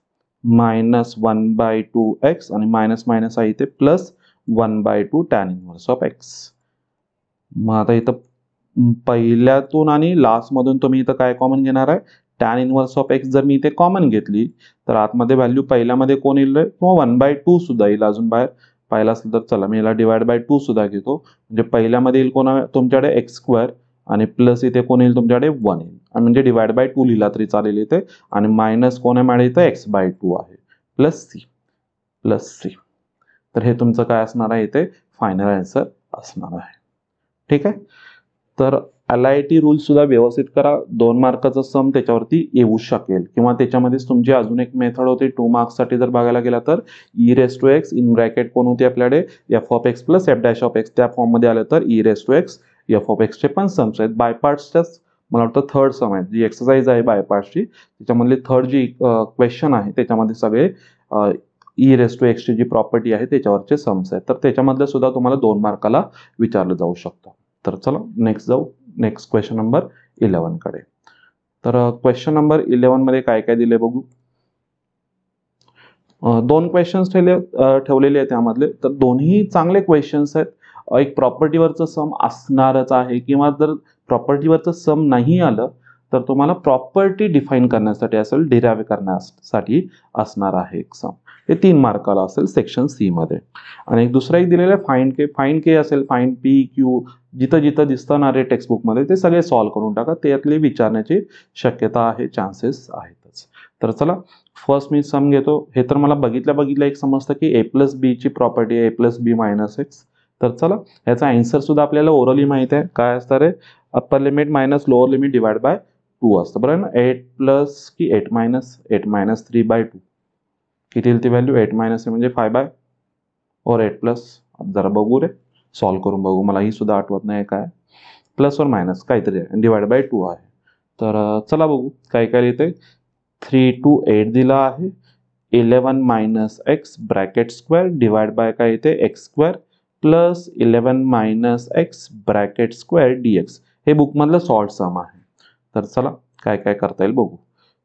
-1/2x आणि मायनस मायनस आहे इथे plus 1/2 tan inverse of x. मग आता इथं पहिल्यातून आणि लास्ट मधून तुम्ही इथं काय कॉमन घेणार आहे tan इनवर्स ऑफ x. जर मी इथे कॉमन घेतली तर आतमध्ये व्हॅल्यू पहिल्यामध्ये कोण येईल किंवा 1/2 सुद्धा येईल अजून बाहेर पाहिला असेल तर. चला मी याला /2 सुद्धा घेतो म्हणजे पहिल्यामध्ये येईल कोण तुमच्याकडे x² आणि प्लस इथे कोण येईल तुमच्याकडे 1 येईल आणि म्हणजे /2 लिहिला तरी चालेल इथे आणि मायनस कोण आहे मॅडम इथे x/2 आहे प्लस c. तर हे तुमचं काय असणार आहे इथे फायनल आन्सर असणार आहे. ठीक आहे. तर LIT रूल सुद्धा व्यवस्थित करा. 2 मार्काचा सम त्याच्यावरती येऊ शकेल किंवा त्याच्यामध्येच तुमची अजून एक मेथड होती 2 मार्क्ससाठी जर बघायला गेला तर e⁻x इन ब्रॅकेट कोण होते आपल्याकडे f(x) + f'(x) त्या फॉर्म मध्ये आलं तर e⁻x f(x) चे पण सम्स आहेत. बाय पार्ट्सच्याच मला वाटतं थर्ड सम आहे जी एक्सरसाइज आहे बाय पार्ट्सची, त्याच्यामधली थर्ड जी क्वेश्चन आहे त्याच्यामध्ये सगळे e⁻x ची जी प्रॉपर्टी आहे त्याच्यावरचे सम्स आहेत. तर त्याच्यामधलं सुद्धा तुम्हाला 2 मार्काला विचारलं जाऊ शकतं. तर चला नेक्स्ट जाऊ. नेक्स्ट क्वेश्चन नंबर 11 कडे. तर क्वेश्चन नंबर 11 मध्ये काय काय दिले बघू. 2 क्वेश्चन्स ठेवलेले आहेत त्यामधले. तर दोन्ही चांगले क्वेश्चन्स आहेत. एक प्रॉपर्टीवरचं सम असणारच आहे किंवा जर प्रॉपर्टीवरचं सम नाही आलं तर तुम्हाला प्रॉपर्टी डिफाईन करण्यासाठी असेल, डिराइव्ह करण्यासाठी असणार आहे एक सम. हे 3 मार्काला असेल सेक्शन सी मध्ये. आणि एक दुसरा एक दिलेला आहे फाइंड के असेल, फाइंड पी क्यू जिथं जिथं दिसतं ना रे टेक्स्टबुक मध्ये ते सगळे सॉल्व्ह करून टाका. त्यातली विचारण्याची शक्यता आहे, चान्सेस आहेतच. तर चला फर्स्ट मी सम घेतो. हे तर मला बघितल्या एक समजतं की a+b ची प्रॉपर्टी आहे a+b - x. तर चला याचा आन्सर सुद्धा आपल्याला ओरली माहिती आहे. काय असतं रे upper limit minus lower limit divide by 2 असतं बरोबर ना. 8+ की 8 - 3/2 किती येईल ती व्हॅल्यू 8 - म्हणजे 5 और 8+ जरा बघू रे सॉल्व्ह करून बघू, मला ही सुद्धा आठवत नाही काय प्लस और मायनस काहीतरी आहे डिवाइड बाय 2 आहे. तर चला बघू काय काय येते. 3 to 8 दिला आहे. 11 - x bracket square divide by काय येते x² plus 11 - x bracket square dx. हे बुकमधलं शॉर्ट सम आहे. तर चला काय काय करता येईल बघू.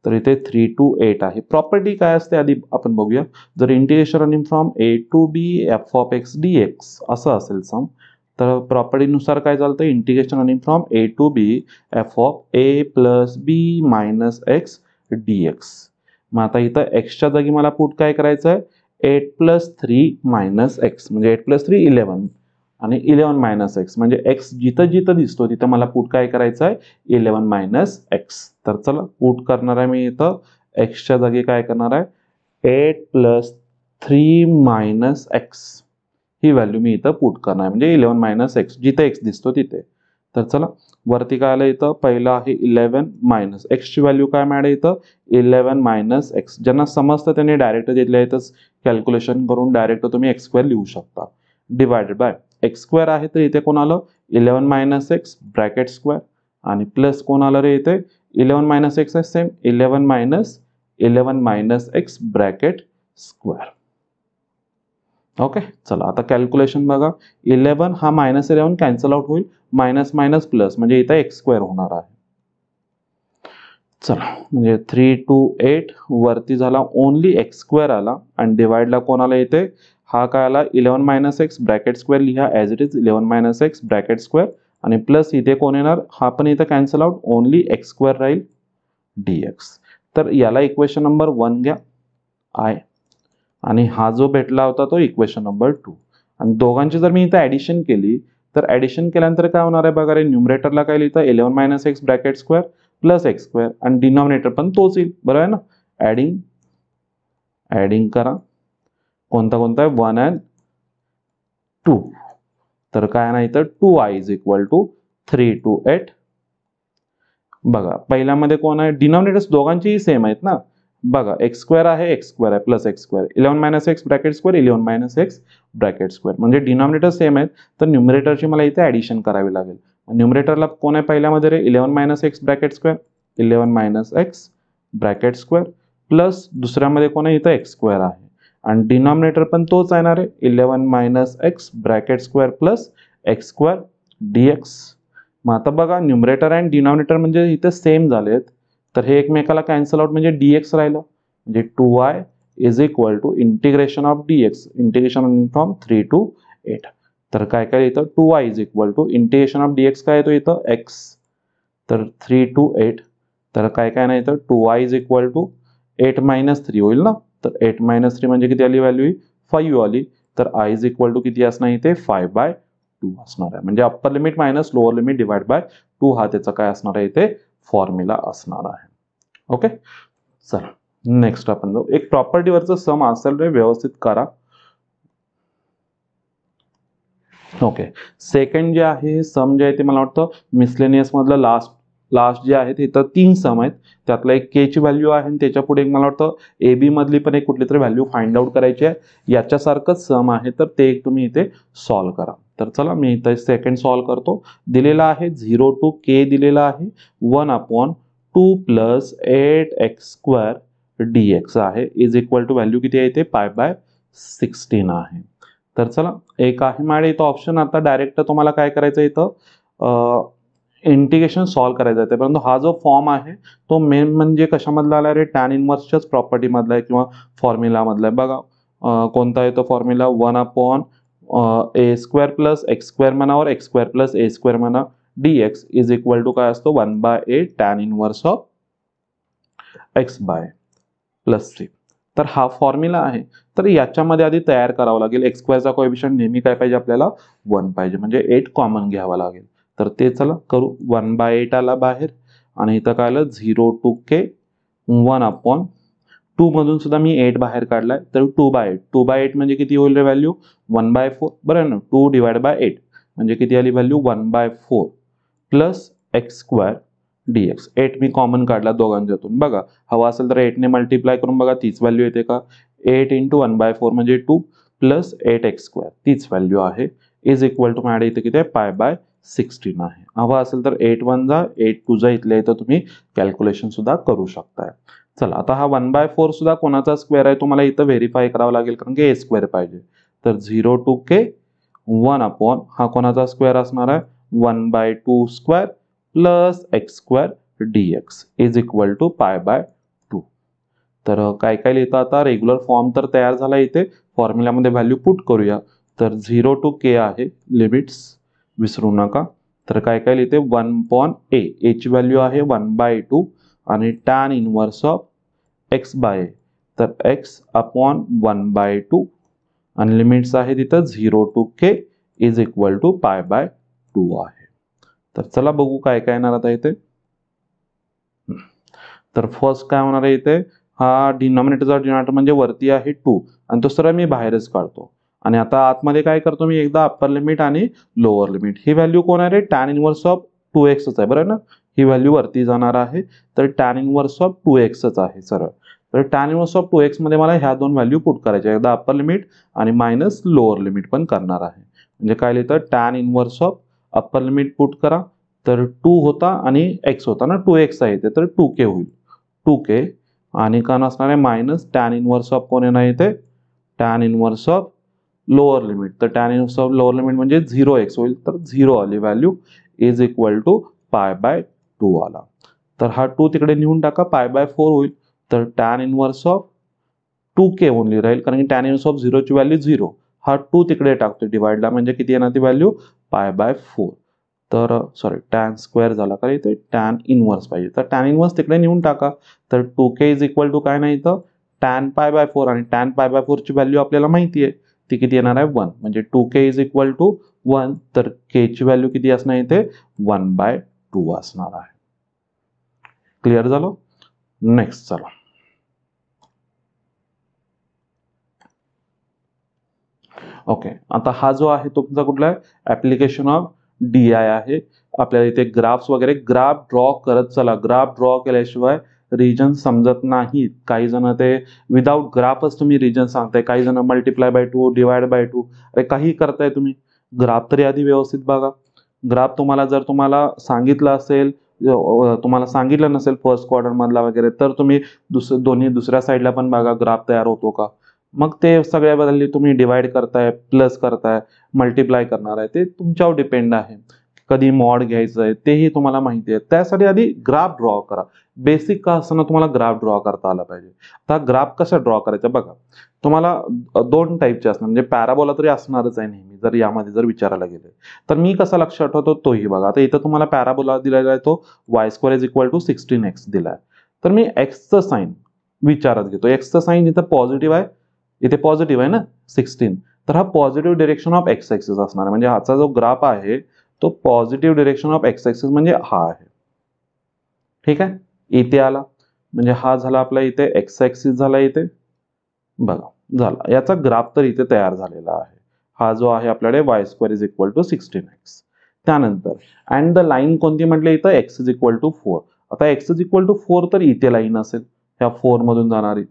तर इथे 3 to 8 आहे. प्रॉपर्टी काय असते आधी आपण बघूया. जर integration running from a to b f(x) dx असं असेल सम तर प्रॉपर्टीनुसार काय चालतं integration running from a to b f(a + b - x dx. मग आता इथं x च्या जागी मला पुट काय करायचं आहे 8 + 3 - x म्हणजे 8 + 3 11 आणि 11 - x म्हणजे x जिथं जिथं दिसतो तिथं मला पुट काय करायचं आहे 11 - x. तर चला पुट करणार आहे मी इथं x च्या जागी काय करणार आहे 8 + 3 मायनस एक्स ही व्हॅल्यू मी इथं पुट करणार आहे, म्हणजे 11 मायनस एक्स, जिथे एक्स दिसतो तिथे. तर चला वरती काय आलं इथं, पहिलं आहे 11 मायनस एक्सची व्हॅल्यू काय मिळाली इथं, 11 मायनस एक्स. ज्यांना समजतं त्यांनी डायरेक्ट तिथल्या इथंच कॅल्क्युलेशन करून डायरेक्ट तुम्ही एक्स स्क्वेअर लिहू शकता. डिवायडेड बाय एक्स स्क्वेअर आहे, तर इथे कोण आलं 11 मायनस एक्स ब्रॅकेट स्क्वेअर, आणि प्लस कोण आलं रे इथे 11 मायनस एक्स आहे, same 11 minus x bracket square. Okay, चला आता कॅल्क्युलेशन बघा. 11 हा मायनस 11 कॅन्सल आउट होईल, मायनस मायनस प्लस म्हणजे इथं एक्स स्क्वेअर होणार आहे. चला म्हणजे 3 to 8 वरती झाला ओनली एक्स स्क्वेअर आला, आणि डिवाइडला कोण आला इथे, हा काय आला 11 मायनस एक्स ब्रॅकेट स्क्वेअर लिहा as it is 11 minus x bracket square, आणि प्लस इथे कोण येणार, हा पण इथं cancel out, only x square राहील dx. तर याला इक्वेशन नंबर 1 घ्या आय, आणि हा जो भेटला होता तो इक्वेशन नंबर 2. आणि दोघांची जर मी इथं ॲडिशन केली, तर ॲडिशन केल्यानंतर काय होणार आहे बघा रे, न्यूमरेटरला काय लिहितं 11 minus x bracket square plus x square, आणि डिनॉमिनेटर पण तोच येईल, बरोबर आहे ना. ॲडिंग करा, कोणता कोणता आहे 1 and 2. तर काय नाही तर 2i is equal to 3 to 8. बघा पहिल्यामध्ये कोण आहे, डिनॉमिनेटर्स दोघांचीही सेम आहेत ना. बघा एक्स स्क्वेअर आहे, एक्स स्क्वेअर आहे, plus x square, 11 minus x bracket square 11 minus x bracket square, म्हणजे डिनॉमिनेटर सेम आहेत. तर न्यूमरेटरची मला इथे ॲडिशन करावी लागेल. न्यूमरेटरला कोण आहे पहिल्यामध्ये रे 11 minus x bracket square 11 minus x bracket square, plus दुसऱ्यामध्ये कोण आहे इथं एक्स स्क्वेअर आहे, आणि डिनॉमिनेटर पण तोच येणार आहे 11 minus x bracket square plus x square dx. मग आता बघा न्यूमरेटर आणि डिनॉमिनेटर म्हणजे इथे सेम झालेत, तर हे एकमेकाला कॅन्सल आउट म्हणजे dx राहिलं, म्हणजे 2i is equal to integration of dx, integration from 3 to 8. तर काय काय इथं 2i is equal to integration of dx काय येतो इथं x, तर 3 to 8. तर काय काय नाही तर 2i is equal to 8 minus 3 होईल ना. तर 8 मायनस 3 म्हणजे किती आली व्हॅल्यू, 5 आली. तर i इज इक्वल टू किती असणार इथे 5/2 असणार आहे, म्हणजे upper limit minus lower limit divide by 2 हा त्याचा काय असणार आहे इथे फॉर्म्युला असणार आहे. ओके, चला नेक्स्ट आपण जाऊ. एक प्रॉपर्टीवरचं सम असेल रे, व्यवस्थित करा. ओके, सेकंड जे आहे सम जे आहे ते मला वाटतं मिसलेनियस मधलं लास्ट जे आहे इथं 3 सम आहेत. त्यातला एक के ची व्हॅल्यू आहे, आणि त्याच्या पुढे एक मला वाटतं ए बी मधली पण एक कुठली तरी व्हॅल्यू फाइंड आउट करायची आहे. याच्यासारखंच सम आहे, तर ते एक तुम्ही इथे सॉल्व्ह करा. तर चला मी इथे सेकंड सॉल्व्ह करतो. दिलेला आहे 0 to k दिलेला आहे 1/2 प्लस 8x² dx आहे इज इक्वल टू व्हॅल्यू किती आहे इथे π/16 आहे. तर चला एक आहे माझ्या इथं ऑप्शन, आता डायरेक्ट तुम्हाला काय करायचं इथं इंटिग्रेशन सॉल्व्ह करायचं आहे. परंतु हा जो फॉर्म आहे तो मेन म्हणजे कशामधला आला रे, टॅन इनवर्सच्याच प्रॉपर्टी मधला आहे किंवा फॉर्म्युला मधला आहे. बघा कोणता आहे तो फॉर्म्युला 1/a² प्लस x² म्हणा x² प्लस a² म्हणा dx इज इक्वल टू काय असतो 1/a tan inverse of x/+3. तर हा फॉर्म्युला आहे. तर याच्यामध्ये आधी तयार करावं लागेल. x² चा कोएफिशियंट नेहमी काय पाहिजे आपल्याला 1 पाहिजे, म्हणजे 8 कॉमन घ्यावा लागेल. तर ते चला करू. 1/8 आला बाहेर, आणि इथं काय आलं 0 to k 1/2 मधून सुद्धा मी 8 बाहेर काढलाय, तर 2/8 म्हणजे किती होईल रे व्हॅल्यू 1/4, बरं आहे ना. 2 डिवाइड बाय 8 म्हणजे किती आली व्हॅल्यू 1/4 प्लस x² dx. 8 मी कॉमन काढला दोघांच्यातून. बघा हवा असेल तर 8 ने मल्टिप्लाय करून बघा तीच व्हॅल्यू येते का. 8 × 1/4 म्हणजे 2 प्लस 8x² तीच व्हॅल्यू आहे इज इक्वल टू माझ्या इथे किती आहे π/16 आहे. हवा असेल तर 8 1 जा 8 2 जा इथल्या इथं तुम्ही कॅल्क्युलेशन सुद्धा करू शकताय. चला आता हा 1/4 सुद्धा कोणाचा स्क्वेअर आहे तुम्हाला इथं व्हेरीफाय करावं लागेल, कारण की a² पाहिजे. तर 0 to k 1/ हा कोणाचा स्क्वेअर असणार आहे 1/2² plus x² dx is equal to π/2. तर काय काय लिहितं आता रेग्युलर फॉर्म तर तयार झाला, इथे फॉर्म्युल्यामध्ये व्हॅल्यू पुट करूया. तर 0 to k आहे लिमिट्स विसरू नका. तर काय काय लिहिते 1/a, a ची व्हॅल्यू आहे 1/2 आणि टॅन इनवर्स ऑफ x/a, तर x/1/2 आणि लिमिट्स आहे तिथं 0 to k is equal to π/2 आहे. तर चला बघू काय काय येणार आता इथे. तर फर्स्ट काय होणार आहे इथे हा डिनॉमिनेटरचा डिनॉमिनेटर म्हणजे वरती आहे 2 आणि तो सरळ मी बाहेरच काढतो. आणि आता आतमध्ये काय करतो मी एकदा अप्पर लिमिट आणि लोअर लिमिट. ही व्हॅल्यू कोण आहे रे tan इनवर्स ऑफ 2x आहे बरोबर ना. ही व्हॅल्यू वरती जाणार आहे तर tan इनवर्स ऑफ 2x आहे सरळ. तर tan इनवर्स ऑफ 2x मध्ये मला ह्या दोन व्हॅल्यू पुट करायच्या एकदा अप्पर लिमिट आणि मायनस लोअर लिमिट पण करणार आहे. म्हणजे काय लिहितं tan inverse of upper limit put करा तर 2 होता आणि x होता ना 2x आहे तर 2k होईल 2k आणि का नसणार आहे मायनस tan इनवर्स ऑफ कोण येणार इथे tan inverse of lower limit. तर tan inverse of lower limit म्हणजे 0x होईल तर 0 आली व्हॅल्यू इज इक्वल टू π/2 आला. तर हा 2 तिकडे नेऊन टाका π/4 होईल तर tan inverse of 2k only राहील कारण की tan इनवर्स ऑफ 0 ची व्हॅल्यू 0. हा 2 तिकडे टाकतो डिवाइडला म्हणजे किती येणार ती व्हॅल्यू π/4. तर सॉरी tan स्क्वेअर झाला कारण इथे tan इनवर्स पाहिजे तर tan इनवर्स तिकडे नेऊन टाका तर 2k इज इक्वल टू काय नाही तर tan π/4 आणि tan π/4 ची व्हॅल्यू आपल्याला माहिती आहे ती किती येणार आहे 1 म्हणजे 2k इज इक्वल टू 1 तर k ची व्हॅल्यू किती असणार इथे 1/2 असणार आहे. क्लिअर झालं. नेक्स्ट चला ओके. आता हा जो आहे तो तुमचा कुठला आहे ऍप्लिकेशन ऑफ DI आहे. आपल्याला इथे ग्राफ्स वगैरे ग्राफ ड्रॉ करत चला. ग्राफ ड्रॉ केल्याशिवाय रिजन समजत नाही. काही जण ते विदाउट ग्राफच तुम्ही रिजन सांगताय काही जण ×2 डिवाइड/2 अरे काही करताय तुम्ही. ग्राफ तरी आधी व्यवस्थित बघा. ग्राफ जर तुम्हाला सांगितलं असेल तुम्हाला सांगितलं नसेल फर्स्ट क्वार्टर मधला वगैरे तर तुम्ही दोन्ही दुसऱ्या साईडला पण बघा ग्राफ तयार होतो का. मग ते सगळ्या बदलली तुम्ही डिवाइड करताय प्लस करताय मल्टिप्लाय करणार आहे ते तुमच्यावर डिपेंड आहे. कधी मॉड घ्यायचं आहे तेही तुम्हाला माहिती आहे. त्यासाठी आधी ग्राफ ड्रॉ करा. बेसिक का असताना तुम्हाला ग्राफ ड्रॉ करता आला पाहिजे. आता ग्राफ कसा ड्रॉ करायचा बघा. तुम्हाला दोन टाईपचे असणार म्हणजे पॅराबोला तरी असणारच आहे नेहमी जर यामध्ये जर विचारायला गेले तर मी कसा लक्षात ठेवतो तोही बघा. आता इथं तुम्हाला पॅराबोला दिलेला आहे तो y² = 16x दिलाय तर मी एक्सचं साईन विचारात घेतो. एक्सचं साईन इथं पॉझिटिव्ह आहे इथे पॉझिटिव्ह आहे ना 16 तर हा positive direction of x axis असणार आहे. म्हणजे हाचा जो ग्राफ आहे तो positive direction of x axis म्हणजे हा आहे. ठीक आहे इथे आला म्हणजे हा झाला आपला इथे एक्स ऍक्सिस झाला इथे बघा झाला. याचा ग्राफ तर इथे तयार झालेला आहे. हा जो आहे आपल्याकडे y² = 16x. त्यानंतर अँड द लाईन कोणती म्हटली इथं x = 4. आता x = 4 तर इथे लाईन असेल ह्या 4 मधून जाणारी.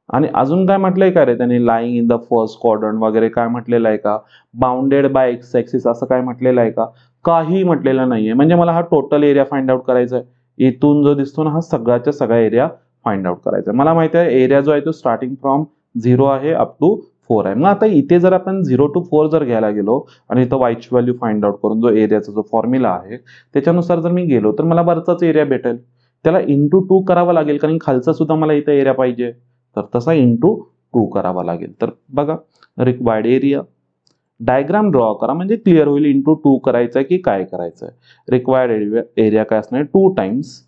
आणि अजून काय म्हटलंय का रे त्यांनी lying in the first quadrant वगैरे काय म्हटलेलं आहे का बाउंडेड बाय एक्स ऍक्सिस असं काय म्हटलेलं आहे का. काही म्हटलेलं नाहीये. म्हणजे मला हा टोटल एरिया फाइंड आउट करायचा आहे. इथून जो दिसतो ना हा सगळ्याच्या सगळा एरिया फाइंड आउट करायचा आहे. मला माहिती आहे एरिया जो आहे तो स्टार्टिंग फ्रॉम 0 आहे अप टू 4 आहे. मग आता इथे जर आपण 0 to 4 जर घ्यायला गेलो आणि इथं y ची व्हॅल्यू फाइंड आउट करून जो एरियाचा जो फॉर्म्युला आहे त्याच्यानुसार जर मी गेलो तर मला वरचाच एरिया भेटेल. त्याला इंटू 2 करावं लागेल कारण खालचा सुद्धा मला इथं एरिया पाहिजे तर तसा इंटू 2 करावा लागेल. तर बघा रिक्वायर्ड एरिया डायग्राम ड्रॉ करा म्हणजे क्लिअर होईल इंटू 2 करायचं आहे की काय करायचं आहे. रिक्वायर्ड एरिया काय असणार 2 टाइम्स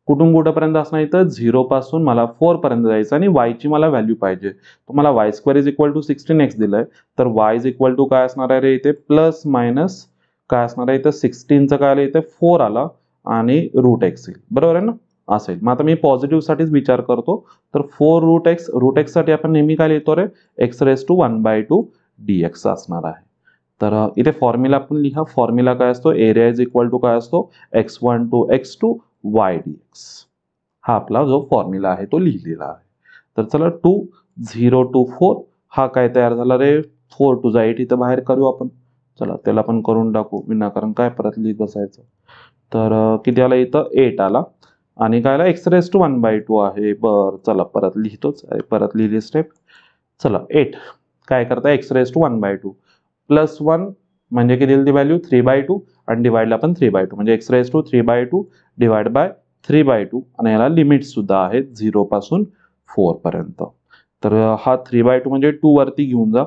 कुठून कुठेपर्यंत असणार इथं 0 पासून मला 4 पर्यंत जायचं आणि y ची मला व्हॅल्यू पाहिजे. तुम्हाला y² = 16x दिलंय तर y = काय असणार आहे रे इथे प्लस मायनस काय असणार आहे इथं 16चं काय आलं इथे 4 आला आणि √x येईल बरोबर आहे ना असेल. मग आता मी पॉझिटिव्ह साठीच विचार करतो तर 4 √x साठी आपण नेहमी काय लिहितो रे x⁻² dx असणार आहे. तर इथे फॉर्म्युला आपण लिहा. फॉर्म्युला काय असतो एरिया इज इक्वल टू काय असतो x1 to x2 y dx. हा आपला जो फॉर्म्युला आहे तो लिहिलेला आहे. तर चला 2 0 to 4 हा काय तयार झाला रे 4 to 8 इथं बाहेर करू आपण. चला त्याला पण करून टाकू विनाकारण काय परत लिहित बसायचं. तर किती आला इथं 8 आला आणि कायला x⁻² आहे. बर चला परत लिहितोच परत लिहिली स्टेप. चला 8 काय करता x⁻² प्लस 1 म्हणजे किती दिली ती व्हॅल्यू 3/2 आणि डिवाइडला पण 3/2 म्हणजे x⁻³ डिवाइड बाय 3/2 आणि याला लिमिट सुद्धा आहेत 0 पासून 4 पर्यंत. तर हा 3/2 म्हणजे 2 वरती घेऊन जा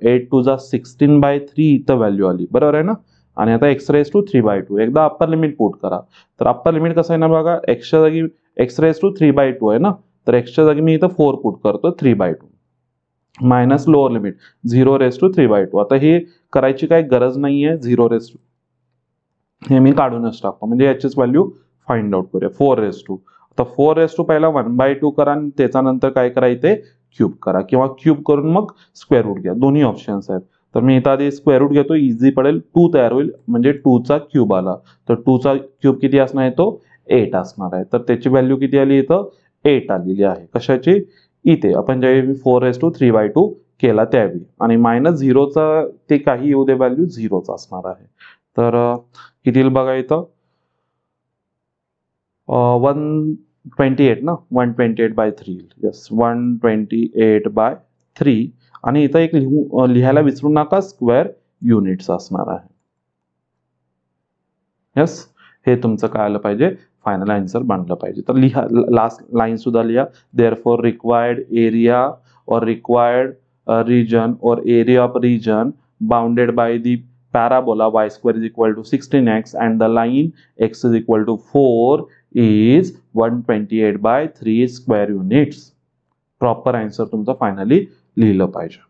8 2 जा 16/3 इथं व्हॅल्यू आली बरोबर आहे ना. आणि आता x⁻³ एकदा अप्पर लिमिट पुट करा. तर अप्पर लिमिट कसं आहे ना बघा एक्सच्या जागी x⁻³ आहे ना तर एक्सच्या जागी मी इथं 4 पुट करतो 3/2 मायनस लोअर लिमिट 0⁻³ आता हे करायची काही गरज नाहीये 0 हे मी काढूनच टाकतो म्हणजे याचीच व्हॅल्यू फाइंड आउट करूया 4⁻². तर 4 पहिला 1/2 करा आणि त्याच्यानंतर काय करा इथे क्यूब करा किंवा क्यूब करून मग स्क्वेअर रूट घ्या, दोन्ही ऑप्शन्स आहेत. तर मी इथं आधी स्क्वेअर रूट घेतो, इझी पडेल. 2 तयार होईल म्हणजे 2 चा क्यूब आला. तर 2 चा क्यूब किती असणार आहे, तो 8 असणार आहे. तर त्याची व्हॅल्यू किती आली इथं 8 आलेली आहे. कशाची, इथे आपण ज्यावेळी 4/3/2 केला त्यावेळी, आणि -0चा ते काही येऊ दे व्हॅल्यू 0च असणार आहे. तर किती येईल बघा इथं 128 ना, 128/3. येस, 128/3. आणि इथं एक लिहायला विसरू नका, स्क्वेअर युनिट्स असणार आहे. यस, हे तुमचं काय आलं पाहिजे, फायनल आन्सर बनलं पाहिजे. तर लिहा, लास्ट लाईन सुद्धा लिहा. देअरफॉर रिक्वायर्ड एरिया और required region or area of region bounded by the parabola y square is equal to 16x and the line x is equal to 4 is 128/3 square units. Proper answer तुमचा फायनली लिहिलं पाहिजे.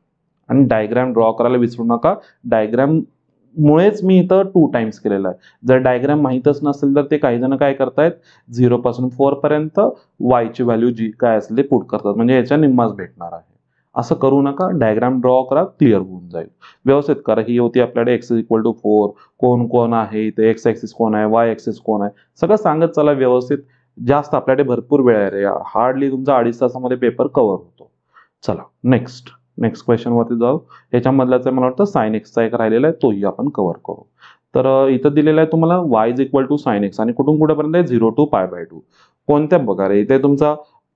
आणि डायग्राम ड्रॉ करायला विसरू नका. डायग्राम मुळेच मी इथं 2 टाइम्स केलेला आहे. जर डायग्राम माहीतच नसेल तर ते काही जण काय करतायत, 0 पासून 4 पर्यंत y ची व्हॅल्यू जी काय असेल ते पुट करतात, म्हणजे याच्या निम्माच भेटणार आहे. असं करू नका, डायग्राम ड्रॉ करा, क्लिअर होऊन जाईल. व्यवस्थित करा. ही होती आपल्याकडे x इज इक्वल टू 4, कोण कोण आहे इथे, x ॲक्सिस कोण आहे, y ॲक्सिस कोण आहे, सगळं सांगत चला व्यवस्थित. जास्त आपल्याकडे भरपूर वेळ आहे रे, हार्डली तुमचा 2.5 तासामध्ये पेपर कव्हर होतो. चला नेक्स्ट क्वेश्चन वरती जाऊ. याच्यामधलाच मला वाटतं साइन एक्सचा एक राहिलेला आहे, तोही आपण कव्हर करू. तर इथं दिलेलं आहे तुम्हाला y is equal to sine x, आणि कुठून कुठेपर्यंत आहे 0 to π/2. कोणत्या बघा रे, इथे तुमचा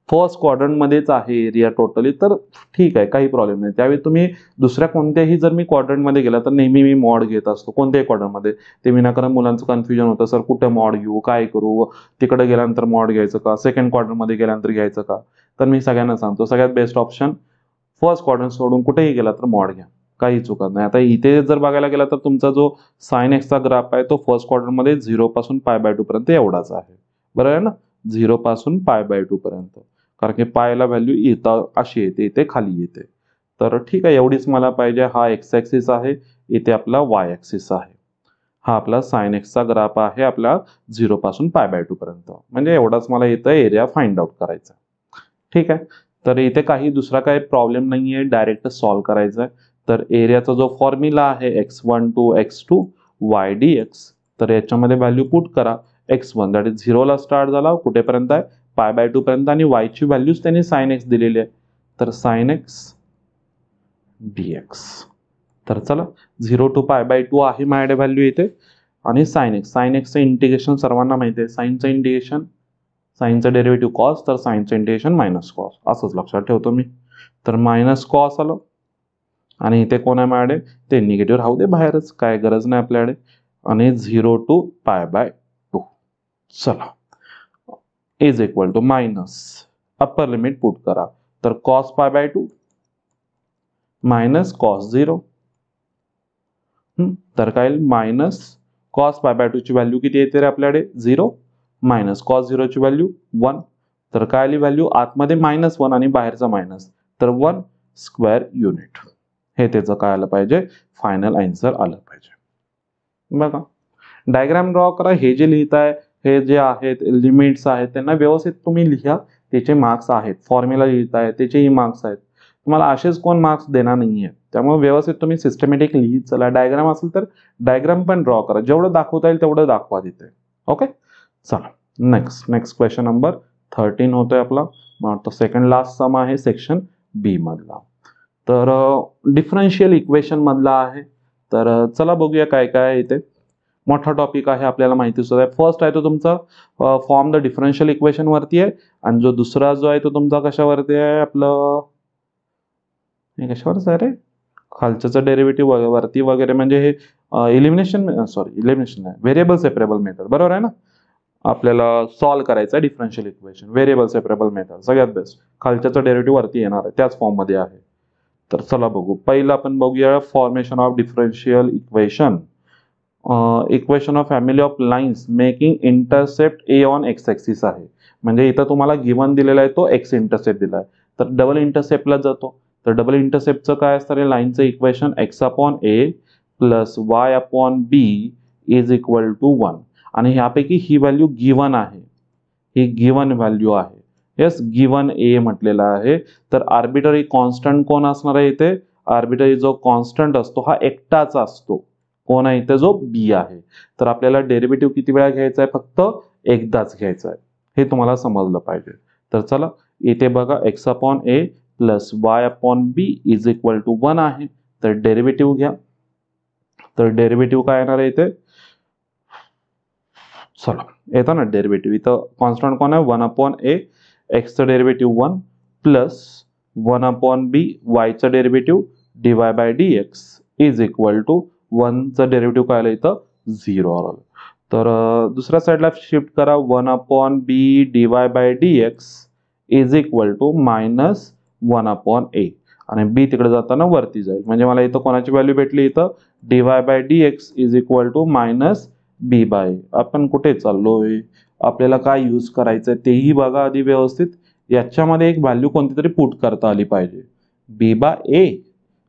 फर्स्ट क्वाड्रंट मध्येच आहे एरिया टोटली, तर ठीक आहे, काही प्रॉब्लेम नाही. त्यावेळी तुम्ही दुसऱ्या कोणत्याही जर मी क्वाड्रंट मध्ये गेला तर नेहमी मी मॉड घेत असतो कोणत्याही क्वाड्रंट मध्ये. ते विनाकारण मुलांचं कन्फ्युजन होतं, सर कुठे मॉड घेऊ, काय करू, तिकडे गेल्यानंतर मॉड घ्यायचं का, सेकंड क्वाड्रंट मध्ये गेल्यानंतर घ्यायचं का. तर मी सगळ्यांना सांगतो सगळ्यात बेस्ट ऑप्शन फर्स्ट क्वाड्रंट सोडून कुठेही गेला तर मॉड घ्या, काही चुकत नाही. आता इथे जर बघायला गेला तर तुमचा जो साइन एक्सचा ग्राफ आहे तो फर्स्ट क्वाड्रंट मध्ये 0 पासून π/2 पर्यंत एवढाच आहे, बरोबर आहे ना, 0 पासून π/2 पर्यंत. कारण की पायला व्हॅल्यू इथं अशी येते, इथे खाली येते. तर ठीक आहे, एवढीच मला पाहिजे. हा x ॲक्सिस आहे, इथे आपला y ॲक्सिस आहे. हा आपला साइन एक्सचा ग्राफ आहे आपला 0 पासून π/2 पर्यंत. म्हणजे एवढाच मला इथं एरिया फाइंड आउट करायचा. ठीक आहे, तर इथे काही दुसरा काही प्रॉब्लेम नाहीये, डायरेक्ट सॉल्व्ह करायचा आहे. तर एरियाचा जो फॉर्म्युला आहे x1 to x2 y dx, तर याच्यामध्ये व्हॅल्यू पुट करा. x1 दॅट इज 0 ला स्टार्ट झाला, कुठेपर्यंत आहे π/2 पर्यंत, आणि y ची व्हॅल्यूज त्यांनी साइन एक्स दिलेली आहे. तर साइन एक्स dx. तर चला 0 to π/2 आहे माझ्याकडे व्हॅल्यू इथे. आणि साइन एक्सचं इंटिग्रेशन सर्वांना माहिती आहे. साइनचं इंटिग्रेशन, साइनचं डेरिव्हेटिव्ह कॉस, तर साइनचं इंटिग्रेशन मायनस कॉस, असंच लक्षात ठेवतो मी. तर मायनस कॉस आलं, आणि इथे कोण आहे माझ्याकडे, ते निगेटिव्ह राहू दे बाहेरच, काय गरज नाही आपल्याकडे. आणि 0 to π/2. चला is equal to minus upper limit put करा. तर कॉस π/2 मायनस कॉस 0. तर काय मायनस कॉस π/2 ची व्हॅल्यू किती येते रे आपल्याकडे 0, मायनस कॉस 0 ची व्हॅल्यू 1. तर काय आली व्हॅल्यू आतमध्ये -1 आणि बाहेरचा मायनस, तर 1 स्क्वेअर युनिट. हे त्याचं काय आलं पाहिजे, फायनल आन्सर आलं पाहिजे. बघा डायग्राम ड्रॉ करा. हे जे लिहिताय, हे जे आहेत लिमिट्स आहेत, त्यांना व्यवस्थित तुम्ही लिहा, त्याचे मार्क्स आहेत. फॉर्म्युला लिहिताय त्याचेही मार्क्स आहेत. तुम्हाला असेच कोण मार्क्स देणार नाहीये. त्यामुळे व्यवस्थित तुम्ही सिस्टमॅटिक लिहित चला. डायग्राम असेल तर डायग्राम पण ड्रॉ करा, जेवढं दाखवता येईल तेवढं दाखवा तिथे. ओके, चला नेक्स्ट क्वेश्चन नंबर 13 होतोय आपला. तो सेकंड लास्ट सम आहे सेक्शन बी मधला. तर डिफरन्शियल इक्वेशन मधला आहे. तर चला बघूया काय काय आहे इथे. मोठा टॉपिक आहे, आपल्याला माहिती सुद्धा आहे. फर्स्ट आहे तो तुमचा फॉर्म द डिफरन्शियल इक्वेशन वरती आहे, आणि जो दुसरा जो आहे तो तुमचा कशावरती आहे, आपलं कशावरच आहे रे, खालच्याचं डेरिव्हेटिव्ह वरती वगैरे, म्हणजे हे इलिमिनेशन नाही, व्हेरिएबल सेपरेबल मेथड, बरोबर आहे ना. आपल्याला सॉल्व्ह करायचं आहे differential equation, variable separable method सगळ्यात बेस्ट. खालच्याचं डेरिव्हेटिव्ह वरती येणार आहे, त्याच फॉर्म मध्ये आहे. तर चला बघू. पहिलं आपण बघूया formation of differential equation. Equation of family of lines making intercept A on x axis आहे. म्हणजे इथं तुम्हाला गिवन दिलेला आहे तो एक्स इंटरसेप्ट दिला आहे, तर डबल इंटरसेप्टला जातो. तर डबल इंटरसेप्टचं काय असतं रे, लाईनचं equation x/a plus y/b is equal to 1. आणि ह्यापैकी ही व्हॅल्यू गिवन आहे, ही गिवन व्हॅल्यू आहे. येस, गिवन ए म्हटलेला आहे. तर आर्बिटरी कॉन्स्टंट कोण असणार आहे इथे? आर्बिटरी जो कॉन्स्टंट असतो हा एकटाच असतो. कोण आहे इथे? जो बी आहे. तर आपल्याला डेरिव्हेटिव्ह किती वेळा घ्यायचा आहे? फक्त एकदाच घ्यायचा आहे. हे तुम्हाला समजलं पाहिजे. तर चला इथे बघा x upon a plus y upon b is equal to 1 आहे. तर डेरिव्हेटिव्ह घ्या. तर डेरिव्हेटिव्ह काय येणार आहे इथे? चला येतं ना डेरिव्हेटिव्ह. इथं कॉन्स्टंट कोण आहे? 1 अपॉन ए, एक्सचं डेरिव्हेटिव्ह 1 प्लस 1 अपॉन बी, वायचं derivative dy by dx is equal to 1चं डेरिव्हेटिव्ह काय आलं इथं? 0 आलं. तर दुसऱ्या साईडला शिफ्ट करा. 1 upon B dy by dx is equal to minus 1 upon A, आणि बी तिकडे जाताना वरती जाईल. म्हणजे मला इथं कोणाची व्हॅल्यू भेटली? इथं dy by dx is equal to minus b by. आपण कुठे चाललोय? आपल्याला काय यूज करायचंय तेही बघा आधी व्यवस्थित. याच्यामध्ये एक व्हॅल्यू कोणती तरी पुट करता आली पाहिजे. बी बाय ए?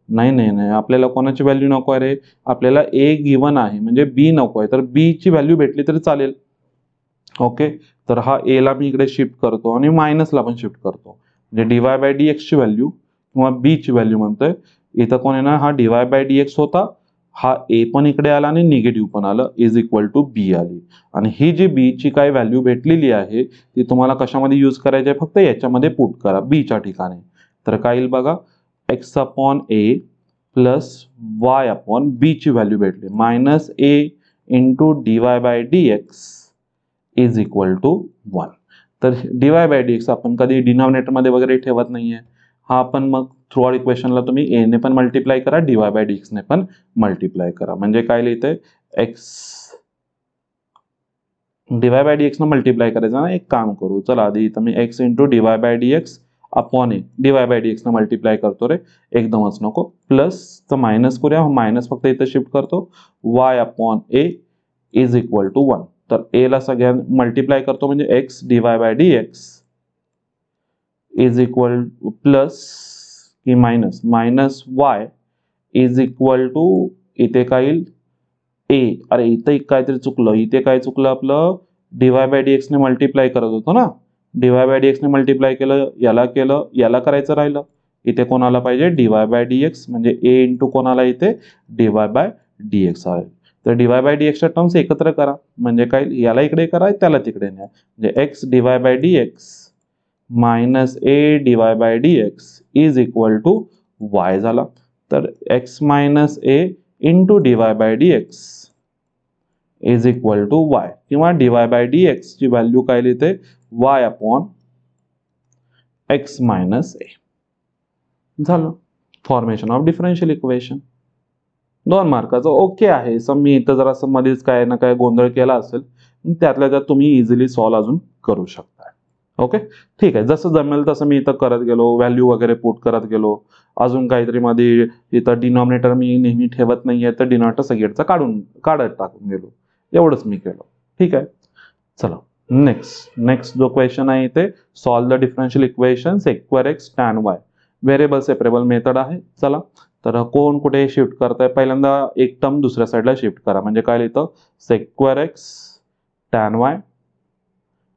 नाही नाही नाही, आपल्याला कोणाची व्हॅल्यू नको आहे रे? आपल्याला ए गिवन आहे म्हणजे बी नको आहे. तर बी ची व्हॅल्यू भेटली तरी चालेल. ओके, तर हा ए ला मी इकडे शिफ्ट करतो आणि मायनसला पण शिफ्ट करतो. म्हणजे dy बाय dx ची व्हॅल्यू किंवा बी ची व्हॅल्यू म्हणतोय. इथं कोण येणार? हा dy बाय dx होता, हा ए पण इकडे आला आणि निगेटिव्ह पण आलं, इज इक्वल टू बी आली. आणि ही जी बी ची काय व्हॅल्यू भेटलेली आहे ती तुम्हाला कशामध्ये यूज करायची आहे? फक्त याच्यामध्ये पुट करा बी च्या ठिकाणी. तर काय येईल बघा? X upon a plus y upon b ची व्हॅल्यू भेटली minus A into dy by dx is equal to 1. तर dy बाय dx आपण कधी डिनॉमिनेटरमध्ये वगैरे ठेवत नाहीये. हा आपण मग थ्रू आउट इक्वेशनला तुम्ही ए ने पण मल्टिप्लाय करा, dy बाय dx ने पण मल्टिप्लाय करा. म्हणजे काय लिहिते? एक्स dy बाय dx ने मल्टिप्लाय करायचं ना. एक काम करू, चला आधी इथं मी x into dy by dx upon A, dy by dx ने मल्टिप्लाय करतो रे, एकदमच नको. प्लस तर मायनस करूया, मायनस फक्त इथं शिफ्ट करतो. y upon A is equal to 1. तर ए ला सगळ्या मल्टिप्लाय करतो म्हणजे x dy by dx is equal plus की minus minus y is equal to इथे काय येईल? ए. अरे इथे काहीतरी चुकलं. इथे काय चुकलं आपलं? dy बाय dx ने मल्टिप्लाय करत होतो ना. dy बाय dx ने मल्टिप्लाय केलं, याला करायचं राहिलं. इथे कोणाला पाहिजे? dy बाय dx म्हणजे ए इंटू कोणाला इथे? dy बाय dx आहे. तर dy बाय dx च्या टर्म्स एकत्र करा. म्हणजे काय? याला इकडे करा, त्याला तिकडे न्या. म्हणजे x dy by dx minus A dy by dx is equal to y झाला. तर x minus A into dy by dx is equal to y, किंवा dy बाय dx ची व्हॅल्यू काय लिहिते? y upon x minus A. झालं फॉर्मेशन ऑफ डिफरन्शियल इक्वेशन. 2 मार्काचं ओके आहे. मी इथं जरा असं मध्येच काय ना काय गोंधळ केला असेल, त्यातल्या त्यात तुम्ही इझिली सॉल्व्ह अजून करू शकता. ओके ठीक आहे. जसं जमेल तसं मी इथं करत गेलो, व्हॅल्यू वगैरे पुट करत गेलो. अजून काहीतरी मध्ये इथं डिनॉमिनेटर मी नेहमी ठेवत नाहीये, तर डिनॉमिनेटर सगळ्याचा काढत टाकून गेलो. एवढंच मी केलं. ठीक आहे. चला नेक्स्ट जो क्वेश्चन आहे इथे, solve the differential equation sec square x tan y. Variable separable method आहे. चला तर कोण कुठे शिफ्ट करताय? पहिल्यांदा एक टर्म दुसऱ्या साईडला शिफ्ट करा. म्हणजे काय लिहितं? Sec square x tan y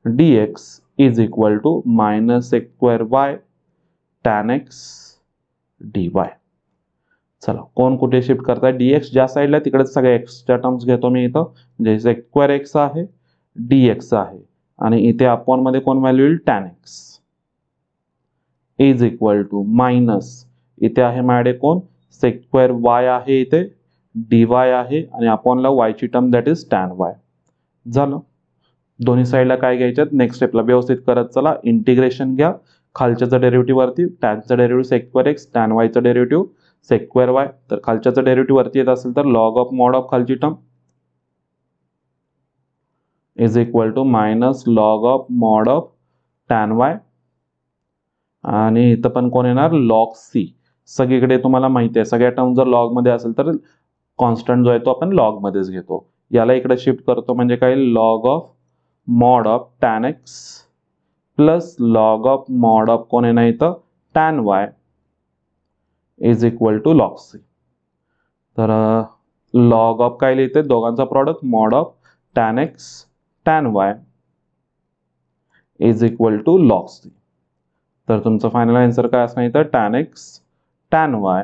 dx is equal to minus sec square y tan x dy. चला कोण कुठे शिफ्ट करताय? dx ज्या साईडला तिकडे सगळ्या एक्सच्या टर्म्स घेतो मी इथं. म्हणजे सेक्वेअर एक्स आहे, dx आहे, आणि इथे अपॉन मध्ये कोण व्हॅल्यू येईल? Tan x is equal to minus इथे आहे माझ्याकडे कोण? सेक्वेअर वाय आहे, इथे dy आहे, आणि अपॉनला y ची term that is tan y. झालं. दोन्ही साईडला काय घ्यायच्यात? नेक्स्ट स्टेपला व्यवस्थित करत चला. इंटिग्रेशन घ्या. खालच्याचं डेरिव्हेटिव्ह वरती, टॅनचं डेरिव्हेटिव्ह सेक्वेअर एक्स, टॅन वायचं डेरिव्हेटिव्ह सेक्वेअर वाय. तर खालच्याचं डेरिव्हेटिव्ह वरती येत असेल तर लॉग ऑफ मॉड ऑफ खालची term is equal to minus log of mod of tan y. आणि इथं पण कोण येणार? Log c. सगळीकडे तुम्हाला माहिती आहे सगळ्या टर्म जर लॉग मध्ये असेल तर कॉन्स्टंट जो आहे तो आपण लॉग मध्येच घेतो. याला इकडे शिफ्ट करतो म्हणजे काय? Log of mod of tan x plus log of mod of कोण येणार इथं? Tan y is equal to log c. तर लॉग ऑफ काय लिहिते? दोघांचा product mod of tan x tan y is equal to log c. तर तुमचं फायनल आन्सर काय असणार इथं tan x tan y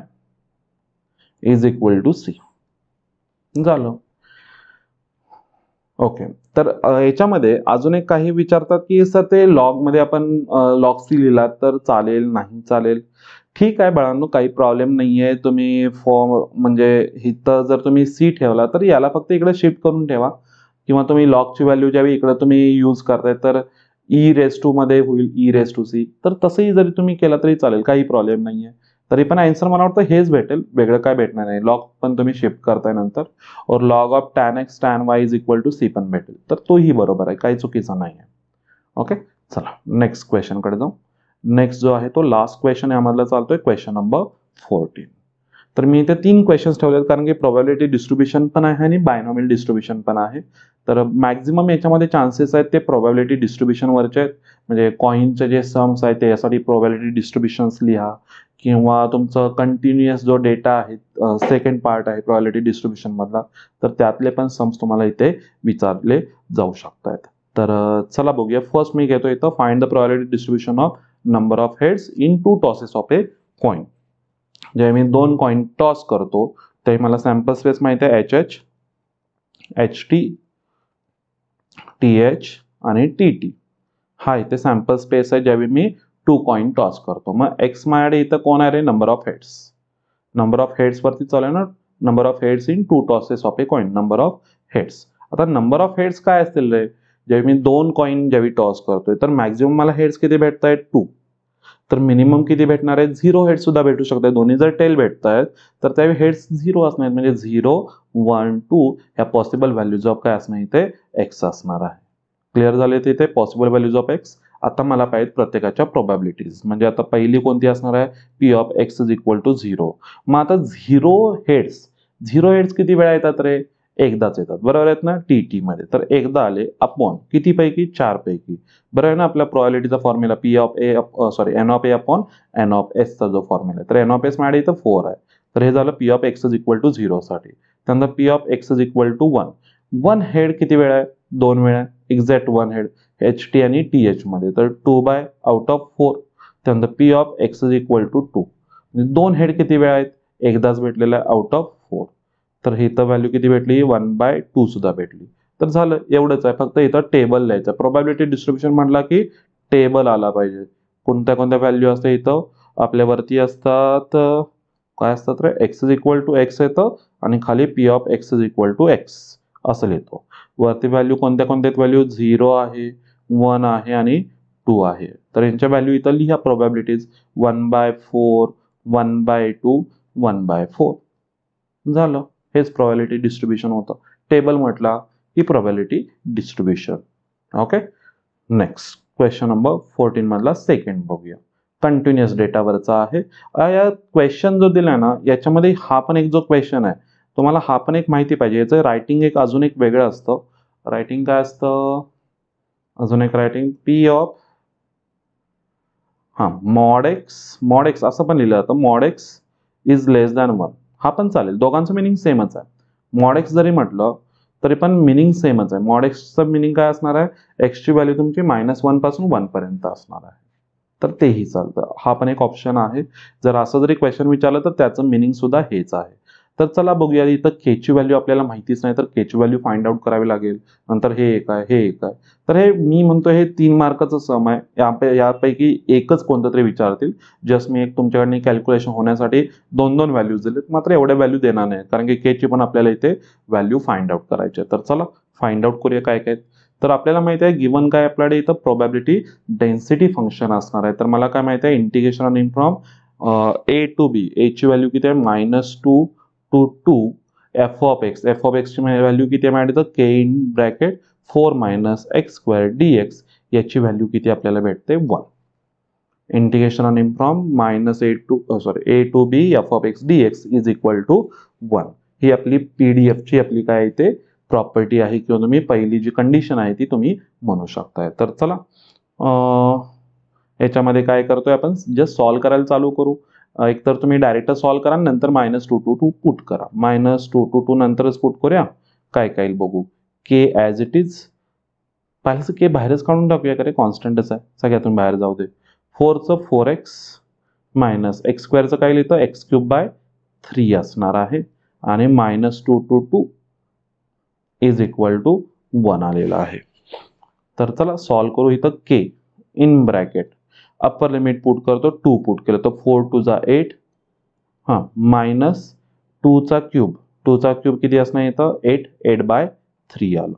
is equal to c. झालं. ओके. तर याच्यामध्ये अजून एक काही विचारतात की सर ते लॉग मध्ये आपण लॉग सी लिहिला तर चालेल नाही चालेल. ठीक आहे बाळांनो, काही प्रॉब्लेम नाहीये. तुम्ही फॉर्म म्हणजे इथं जर तुम्ही सी ठेवला तर याला फक्त इकडे शिफ्ट करून ठेवा किंवा तुम्ही लॉगची व्हॅल्यू ज्यावेळी इकडे तुम्ही यूज करताय तर ई रेस टू मध्ये होईल ई रेस टू सी. तर तसंही जरी तुम्ही केला तरी चालेल, काही प्रॉब्लेम नाहीये. तरी पण आन्सर मला वाटतं हेच भेटेल, वेगळं काय भेटणार नाही. लॉग पण तुम्ही शिफ्ट करताय नंतर और log of tan x tan y is equal to c पण भेटेल. तर तोही बरोबर आहे, काही चुकीचा नाही आहे. ओके, चला नेक्स्ट क्वेश्चनकडे जाऊ. नेक्स्ट जो आहे तो लास्ट क्वेश्चन यामधला चालतोय क्वेश्चन नंबर 14. तर मी इथे 3 क्वेश्चन्स ठेवलेत कारण की प्रोबॅबिलिटी डिस्ट्रीब्युशन पण आहे आणि बायनॉमियल डिस्ट्रीब्युशन पण आहे. तर मॅक्झिमम याच्यामध्ये चान्सेस आहेत ते प्रोबॅबिलिटी डिस्ट्रीब्युशन वरचे आहेत. म्हणजे कॉइनचे जे सम्स आहेत त्यासाठी प्रोबॅबिलिटी डिस्ट्रीब्युशन्स लिहा किंवा तुमचं कंटिन्युअस जो डेटा आहे सेकंड पार्ट आहे प्रोबॅबिलिटी डिस्ट्रीब्युशन मधला तर त्यातले पण सम्स तुम्हाला इथे विचारले जाऊ शकतात. तर चला बघूया. फर्स्ट मी घेतो इथं find the probability distribution of number of heads in 2 tosses of a coin. जेव्हा मी 2 कॉइन टॉस करतो तेव्हा मला सॅम्पल स्पेस माहिती आहे HH, HT, TH आणि TT. हा इथे सॅम्पल स्पेस आहे ज्यावेळी मी 2 कॉइन टॉस करतो. मग एक्स माझ्याकडे इथं कोण आहे रे? Number of heads. Number of heads वरती चालू आहे ना, number of heads in 2 tosses of a coin, number of heads. आता नंबर ऑफ हेड्स काय असतील रे? जेव्हा मी 2 कॉइन ज्यावेळी टॉस करतोय तर मॅक्झिमम मला हेड्स किती भेटत आहेत? 2. तर मिनिमम किती भेटणार आहेत? 0 हेड सुद्धा भेटू शकतात. दोन्ही जर टेल भेटतायत तर त्यावेळी हेड्स 0 असणार आहेत. म्हणजे 0, 1, 2 ह्या पॉसिबल व्हॅल्यूज ऑफ काय असणार इथे? एक्स असणार आहे. क्लिअर झाले तिथे पॉसिबल व्हॅल्यूज ऑफ एक्स. आता मला पाहिजे प्रत्येकाच्या प्रोबॅबिलिटीज. म्हणजे आता पहिली कोणती असणार आहे? P of x is equal to 0. मग आता 0 हेड्स किती वेळा येतात रे? एकदाच येतात. बरोबर आहेत ना? टी मध्ये तर एकदा आले अपॉन किती पैकी? 4 पैकी. बरोबर आहे ना? आपल्या प्रोबॅबिलिटीचा formula P of A N of A upon N of S चा जो फॉर्म्युला तर एन ऑफ एस माझ्या इथं 4 आहे. तर हे झालं P of x is equal to 0 साठी. त्यानंतर P of x is equal to 1. 1 head किती वेळा आहे? 2 वेळा. एक्झॅक्ट 1 हेड एच टी आणि टी एच मध्ये तर 2 बाय आउट ऑफ 4. त्यानंतर P of x is equal to 2. म्हणजे 2 हेड किती वेळा आहेत? एकदाच भेटलेला आहे आउट ऑफ 4. तर इथं व्हॅल्यू किती भेटली? 1/2 सुद्धा भेटली. तर झालं एवढंच आहे. फक्त इथं टेबल लिहायचं. प्रोबॅबिलिटी डिस्ट्रीब्युशन म्हटला की टेबल आला पाहिजे. कोणत्या कोणत्या व्हॅल्यू असते इथं आपल्यावरती असतात? काय असतात रे? X is equal to x येतं आणि खाली P of x is equal to x असं लिहितो. वरती व्हॅल्यू कोणत्या कोणत्या व्हॅल्यू? 0 आहे, 1 आहे आणि 2 आहे. तर यांच्या व्हॅल्यू इथं लिहा प्रोबॅबिलिटीज 1/4, 1/2, 1/4. झालं. हेच प्रोबॅबिलिटी डिस्ट्रीब्युशन होतं. टेबल म्हटला की probability distribution. Okay. Next question number 14 मधला सेकंड बघूया. कंटिन्युअस डेटावरचा आहे. या क्वेश्चन जो दिलाय ना याच्यामध्ये हा पण एक जो क्वेश्चन आहे तुम्हाला हा पण एक माहिती पाहिजे. याचं रायटिंग एक अजून एक वेगळं असतं. रायटिंग काय असतं? अजून एक writing P of mod x असं पण लिहिलं जातं. Mod x is less than 1. हा पण चालेल. दोघांचं मिनिंग सेमच आहे. मॉड एक्स जरी म्हटलं तरी पण मिनिंग सेमच आहे. मॉड एक्सचं मिनिंग काय असणार आहे? एक्सची व्हॅल्यू तुमची -1 पासून 1 पर्यंत असणार आहे. तर तेही चालतं. हा पण एक ऑप्शन आहे. जर असं जरी क्वेश्चन विचारलं तर त्याचं मिनिंग सुद्धा हेच आहे. तर चला बघूया. इथं केची व्हॅल्यू आपल्याला माहितीच नाही तर केची व्हॅल्यू फाइंड आउट करावी लागेल. नंतर हे एक आहे, हे एक आहे. तर हे मी म्हणतो हे 3 मार्काचं सम आहे. यापैकी एकच कोणतं तरी विचारतील. जस्ट मी एक तुमच्याकडनं कॅल्क्युलेशन होण्यासाठी 2-2 व्हॅल्यूज दिलेत. मात्र एवढ्या व्हॅल्यू देणार नाही कारण की केची पण आपल्याला इथे व्हॅल्यू फाइंड आउट करायची आहे. तर चला फाइंड आउट करूया काय काय. तर आपल्याला माहिती आहे गिवन काय आपल्याकडे इथं प्रोबॅबिलिटी डेन्सिटी फंक्शन असणार आहे. तर मला काय माहिती आहे? Integration in from a to b. A ची व्हॅल्यू किती आहे? -2 to 2 एफ ऑफ एक्स ची व्हॅल्यू किती आहे माझ्या इथं? K in bracket 4 - x² dx याची व्हॅल्यू किती आपल्याला भेटते? 1. Integration in from a to b f of x dx is equal to 1. ही आपली पीडीएफ ची आपली काय इथे प्रॉपर्टी आहे किंवा तुम्ही पहिली जी कंडिशन आहे ती तुम्ही म्हणू शकताय. तर चला याच्यामध्ये काय करतोय आपण जस्ट सॉल्व्ह करायला चालू करू. एकतर तुम्ही डायरेक्ट सॉल्व्ह करा नंतर -2 to 2 पुट करा. -2 to 2 नंतरच पुट करूया. काय काय बघू. के ॲज इट इज पहिल्याचं के बाहेरच काढून टाकूया, का रे कॉन्स्टंटच आहे, सगळ्यातून बाहेर जाऊ दे. 4चं 4x मायनस एक्स स्क्वेअरचं काय लिहितं एक्स क्यूब बाय 3 असणार आहे आणि -2 to 2 इज इक्वल टू 1 आलेला आहे. तर चला सॉल्व करू. इथं k in bracket upper limit put करतो, 2 पुट केलं तर 4 2 जा 8 हां मायनस 2चा क्यूब, 2चा क्यूब किती असणार इथं 8/3 आलं.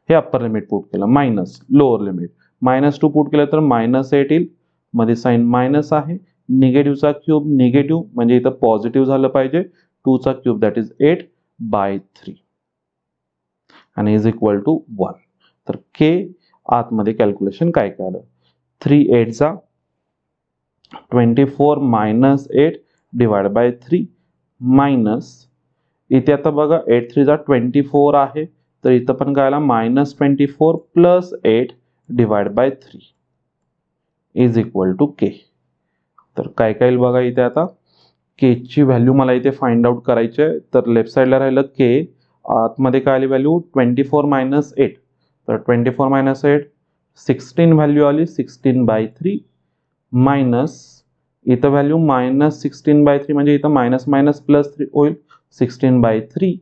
हे अप्पर लिमिट पुट केलं मायनस लोअर लिमिट -2 पुट केलं तर -8 येईल, मध्ये साइन मायनस आहे, निगेटिव्हचा क्यूब निगेटिव्ह म्हणजे इथं पॉझिटिव्ह झालं पाहिजे, 2चा क्यूब दॅट इज 8/3 आणि इज इक्वल टू 1. तर के आतमध्ये कॅल्क्युलेशन काय काय आलं 3 8 जा 24 मायनस 8 डिवाइड बाय 3 मायनस इथे आता बघा 8 3 जा 24 आहे, तर इथं पण काय आला -24 plus 8 divide by 3 is equal to k. तर काय काय येईल बघा इथे आता के ची व्हॅल्यू मला इथे फाइंड आउट करायची आहे. तर लेफ्ट साइडला राहिलं के, आतमध्ये काय आली व्हॅल्यू 24 मायनस 8, तर 24 मायनस 8 16 व्हॅल्यू आली 16/3 मायनस इथं व्हॅल्यू -16/3 म्हणजे इथं मायनस मायनस प्लस 3 होईल 16/3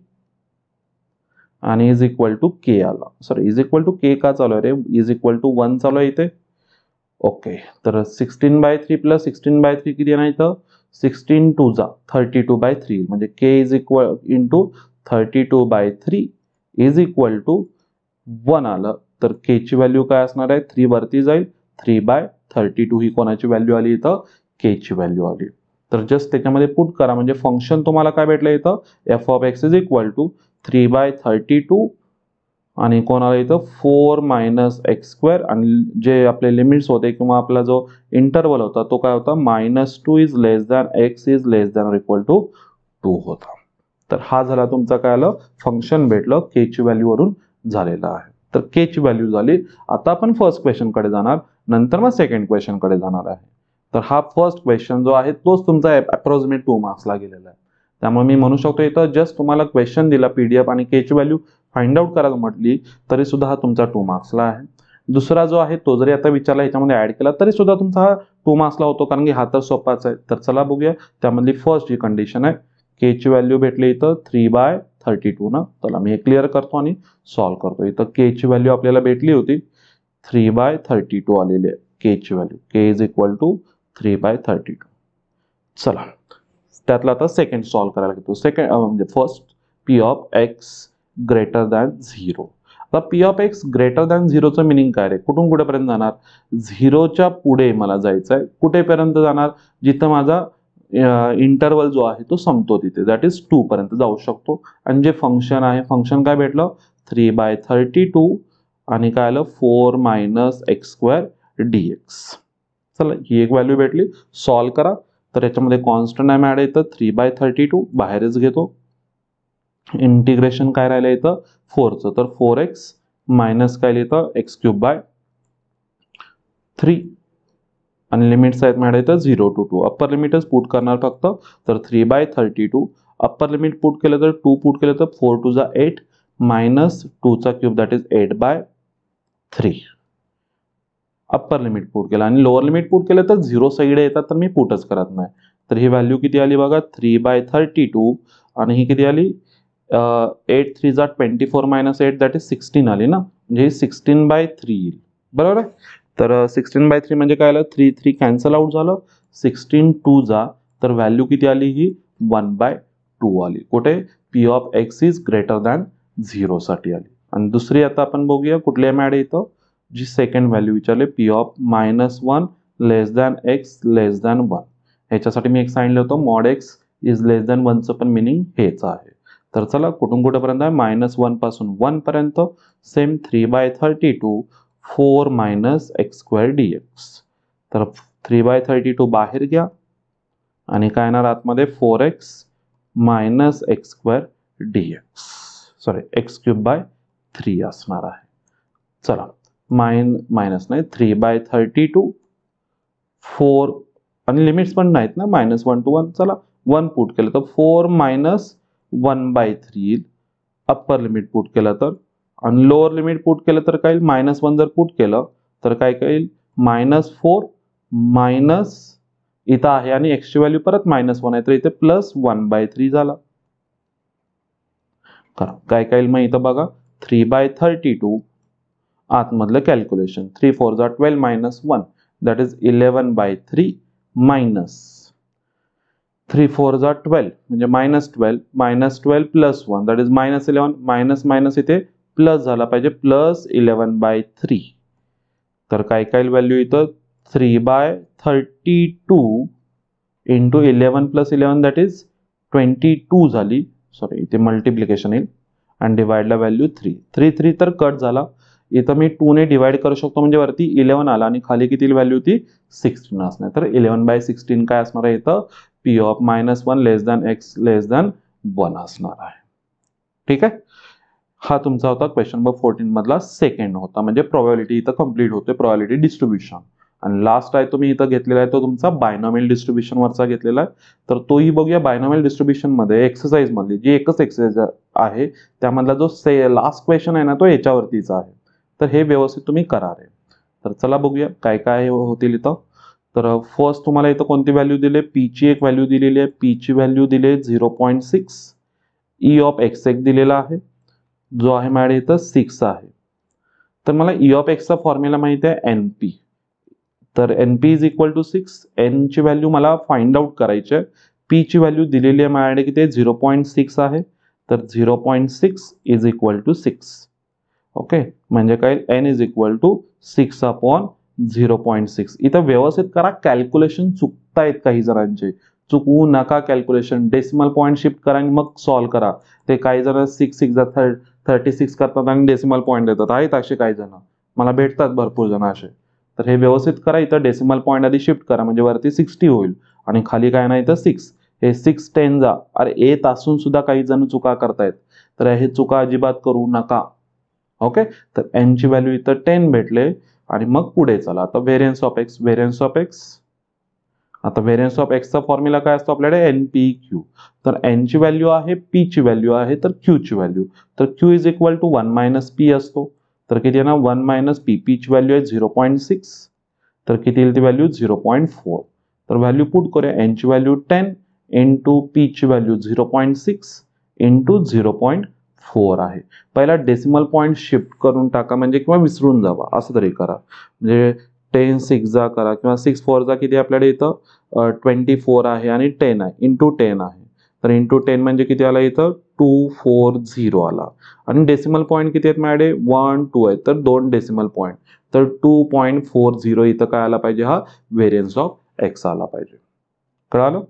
आणि इज इक्वल टू के आला. सॉरी इज इक्वल टू के का चालू आहे रे, इज इक्वल टू 1 चालू आहे इथे. ओके तर 16/3 प्लस 16/3 किती येणार इथं 16 2 जा 32/3 म्हणजे k is equal into 32/3 is equal to 1 आलं. तर के ची व्हॅल्यू काय असणार आहे 3 वरती जाईल 3/32 ही कोणाची व्हॅल्यू आली इथं के ची व्हॅल्यू आली. तर जस्ट त्याच्यामध्ये पुट करा म्हणजे फंक्शन तुम्हाला काय भेटलं इथं F of x is equal to 3/32 आणि कोणाला इथं 4 मायनस एक्स स्क्वेअर आणि जे आपले लिमिट्स होते किंवा आपला जो इंटरवल होता तो काय होता -2 is less than x is less than और इक्वल टू 2 होता. तर हा झाला तुमचा काय आलं फंक्शन भेटलं के ची व्हॅल्यू वरून झालेला आहे. तर के ची व्हॅल्यू झाली. आता आपण फर्स्ट क्वेश्चन कडे जाणार, नंतर मग सेकंड क्वेश्चन कडे जाणार आहे. तर हा फर्स्ट क्वेश्चन जो आहे तोच तुमचा अप्रॉक्सिमेट 2 मार्क्सला गेलेला आहे. त्यामुळे मी म्हणू शकतो इथं जस्ट तुम्हाला क्वेश्चन दिला पीडीएफ आणि के ची व्हॅल्यू फाइंड आउट करायला म्हटली तरी सुद्धा हा तुमचा 2 मार्क्सला आहे. दुसरा जो आहे तो जरी आता विचारला ह्याच्यामध्ये ऍड केला तरी सुद्धा तुमचा हा 2 मार्क्सला होतो, कारण की हा तर सोपाच आहे. तर चला बघूया त्यामधली फर्स्ट जी कंडिशन आहे के ची व्हॅल्यू भेटली इथं 3/32 ना. चला मी हे क्लिअर करतो आणि सॉल्व्ह करतो. इथं के ची व्हॅल्यू आपल्याला भेटली होती 3/32 आलेली आहे के ची value, K is equal to 3/32. चला त्यातला आता सेकंड सॉल्व्ह करायला घेतो. सेकंड म्हणजे first p of x greater than 0. आता p of x greater than 0चं मिनिंग काय रे, कुठून कुठेपर्यंत जाणार 0च्या पुढे मला जायचं आहे. कुठेपर्यंत जाणार जिथं माझा इंटरवल जो आहे तो संपतो तिथे, दॅट इज 2 पर्यंत जाऊ शकतो. आणि जे फंक्शन आहे फंक्शन काय भेटलं 3/32 आणि काय आलं 4 मायनस एक्स स्क्वेअर dx. चला ही एक व्हॅल्यू भेटली. सॉल्व्ह करा. तर याच्यामध्ये कॉन्स्टंट आहे ऍड येतं 3/32 बाहेरच घेतो. इंटिग्रेशन काय राहिलं इथं 4चं, तर 4x मायनस काय लिहितं एक्स क्यूब बाय 3 आणि लिमिट्स आहेत मॅड येतं 0 to 2. अप्पर लिमिटच पुट करणार फक्त, तर 3/32 अप्पर लिमिट पुट केलं तर 2 पुट केलं तर 4 2 जा 8 मायनस 2चा cube that is 8/3 upper limit put केलं आणि लोअर लिमिट पुट केलं तर 0 साईड येतात तर मी पुटच करत नाही. तर ही व्हॅल्यू किती आली बघा 3/32 आणि ही किती आली 8 3 जा 24 मायनस 8 दॅट इज 16 आली ना, म्हणजे 16/3 येईल बरोबर आहे. तर 16/3 म्हणजे काय आलं 3 3 कॅन्सल आउट झालं 16 2 जा, तर व्हॅल्यू किती आली ही 1/2 आली. कुठे P of x is greater than 0 साठी आली. आणि दुसरी आता आपण बघूया कुठली मॅड येतं जी सेकंड व्हॅल्यू विचारले p of -1 less than x less than 1. ह्याच्यासाठी मी एक सांगितलं होतं mod x is less than 1चं पण मिनिंग हेच आहे. तर चला कुठून कुठेपर्यंत आहे -1 पासून 1 पर्यंत. Same 3/32 4 minus x square dx. तर 3/32 बाहेर घ्या आणि काय येणार आतमध्ये 4x minus x square dx, sorry x cube by 3 असणार आहे. चला मायनस नाही 3/32 4 आणि लिमिट्स पण नाहीत ना -1 to 1. चला 1 पुट केलं तर 4 मायनस 1/3 अप्पर लिमिट पुट केलं तर आणि लोअर लिमिट पुट केलं तर काय येईल, -1 जर पुट केलं तर काय येईल, -4 मायनस इथं आहे आणि एक्सची व्हॅल्यू परत -1 आहे तर इथे +1/3 झाला. काय काय येईल मग इथं बघा, 3/32 आतमधलं कॅल्क्युलेशन, 3 4 जा 12 -1 दॅट इज 11/3 मायनस 3 4 जा 12 म्हणजे -12 -12 +1 दॅट इज -11 मायनस मायनस इथे प्लस झाला पाहिजे +11/3. तर काय काय व्हॅल्यू इथं 3/32 इंटू 11 + 11 दॅट इज 22 झाली. सॉरी इथे मल्टिप्लिकेशन येईल आणि डिवाइडला व्हॅल्यू 3 तर कट झाला. इथं मी 2 ने डिवाइड करू शकतो म्हणजे वरती 11 आला आणि खाली किती व्हॅल्यू होती 16 असणार. तर 11/16 काय असणार आहे इथं, P of -1 less than x less than 1 असणार आहे. ठीक आहे, हा तुमचा होता क्वेश्चन नंबर 14 मधला सेकंड होता, म्हणजे प्रोबॅबिलिटी इथं कंप्लीट होते, प्रोबॅबिलिटी डिस्ट्रीब्युशन. आणि लास्ट आहे तुम्ही इथं घेतलेला आहे तो तुमचा बायनॉमियल डिस्ट्रीब्युशन वरचा घेतलेला आहे. तर तोही बघूया. बायनॉमियल डिस्ट्रीब्युशन मध्ये एक्सरसाइज मधली जी एकच एक्सरसाइज आहे त्यामधला जो लास्ट क्वेश्चन आहे ना तो याच्यावरतीचा आहे. तर हे व्यवस्थित तुम्ही करा रे. तर चला बघूया काय काय होतील इथं. तर फर्स्ट तुम्हाला इथं कोणती व्हॅल्यू दिली, पी ची एक व्हॅल्यू दिलेली आहे. पी ची व्हॅल्यू दिली आहे 0.6. ई ऑफ एक्स एक दिलेला आहे जो आहे माझ्या इथं 6 आहे. तर मला ई ऑफ एक्सचा फॉर्म्युला माहिती आहे NP. तर NP is equal to 6. N ची व्हॅल्यू मला फाइंड आउट करायची आहे. P ची व्हॅल्यू दिलेली आहे माझ्याकडे किती 0.6 आहे. तर 0.6 इज इक्वल टू 6. ओके, म्हणजे काय N इज इक्वल टू 6/0.6. इथं व्यवस्थित करा, कॅल्क्युलेशन चुकतायत काही जणांचे, चुकवू नका कॅल्क्युलेशन. डेसिमल पॉईंट शिफ्ट करा आणि मग सॉल्व्ह करा. ते काही जण 36 करतात आणि डेसिमल पॉईंट देतात, आहेत असे काही जण, मला भेटतात भरपूर जण असे. तर हे व्यवस्थित करा. इथं डेसिमल पॉईंट आधी शिफ्ट करा म्हणजे वरती 60 होईल आणि खाली काय नाही इथं 6. हे 6 10 जा. अरे 8 असून सुद्धा काही जण चुका करतायत, तर हे चुका अजिबात करू नका. ओके, तर N ची व्हॅल्यू इथं 10 भेटले आणि मग पुढे चला. आता variance of x, variance of x. आता व्हेरियन्स ऑफ एक्सचा फॉर्म्युला काय असतो आपल्याकडे, NPQ. तर N ची व्हॅल्यू आहे, P ची व्हॅल्यू आहे, तर Q ची व्हॅल्यू. तर Q is equal to 1 - P असतो. तर किती आहे ना 1 - P. P ची व्हॅल्यू आहे 0.6. तर किती येईल ती व्हॅल्यू 0.4. तर व्हॅल्यू पुट करूया. N ची व्हॅल्यू 10 इंटू P ची व्हॅल्यू 0.6 इंटू 0.4 आहे. पहिला डेसिमल पॉईंट शिफ्ट करून टाका म्हणजे किंवा विसरून जावा असं तरी करा. म्हणजे 10 6 जा करा किंवा 6 4 जा किती आपल्याकडे इथं 24 आहे आणि 10 आहे इंटू 10 आहे. तर इंटू 10 म्हणजे किती आला इथं 240 आला. आणि डेसिमल पॉईंट किती आहेत माझ्याकडे 1 2 आहेत, तर 2 डेसिमल पॉईंट. तर 2.40 इथं काय आला पाहिजे, हा व्हेरियन्स ऑफ एक्स आला पाहिजे. कळालं?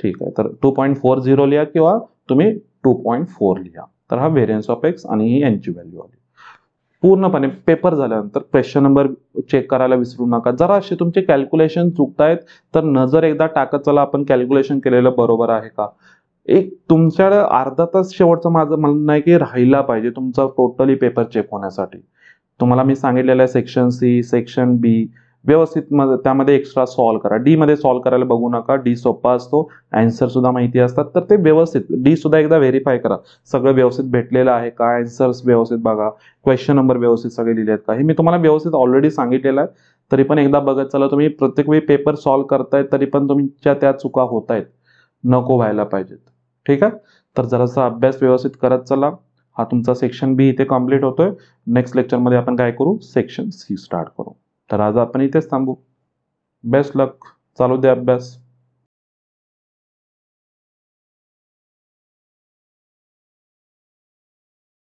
ठीक आहे, तर 2.40 लिहा किंवा तुम्ही 2.4 लिहा. तर हा व्हेरियन्स ऑफ एक्स आणि ही यांची व्हॅल्यू आली. पूर्णपणे पेपर झाल्यानंतर क्वेश्चन नंबर चेक करायला विसरू नका. जरा असे तुमचे कॅल्क्युलेशन चुकतायत तर नजर एकदा टाकत चला, आपण कॅल्क्युलेशन केलेलं बरोबर आहे का. एक तुमच्याकडे अर्धा तास शेवटचं माझं म्हणणं आहे की राहिला पाहिजे तुमचा टोटली पेपर चेक होण्यासाठी. तुम्हाला मी सांगितलेलं आहे सेक्शन सी, सेक्शन बी व्यवस्थित त्यामध्ये एक्स्ट्रा सॉल्व्ह करा. डी मध्ये सॉल्व्ह करायला बघू नका, डी सोपा असतो, आन्सर सुद्धा माहिती असतात. तर ते व्यवस्थित डी सुद्धा एकदा व्हेरीफाय करा, सगळं व्यवस्थित भेटलेलं आहे का, आन्सर्स व्यवस्थित बघा, क्वेश्चन नंबर व्यवस्थित सगळे लिहिले आहेत का, हे मी तुम्हाला व्यवस्थित ऑलरेडी सांगितलेलं आहे. तरी पण एकदा बघत चला. तुम्ही प्रत्येक वेळी पेपर सॉल्व्ह करतायत तरी पण तुमच्या त्या चुका होत आहेत, नको व्हायला पाहिजेत. ठीक आहे, तर जरासा अभ्यास व्यवस्थित करत चला. हा तुमचा सेक्शन बी इथे कम्प्लीट होतोय. नेक्स्ट लेक्चरमध्ये आपण काय करू, सेक्शन सी स्टार्ट करू. तर आज आपण इथेच थांबू. बेस्ट लक, चालू दे अभ्यास.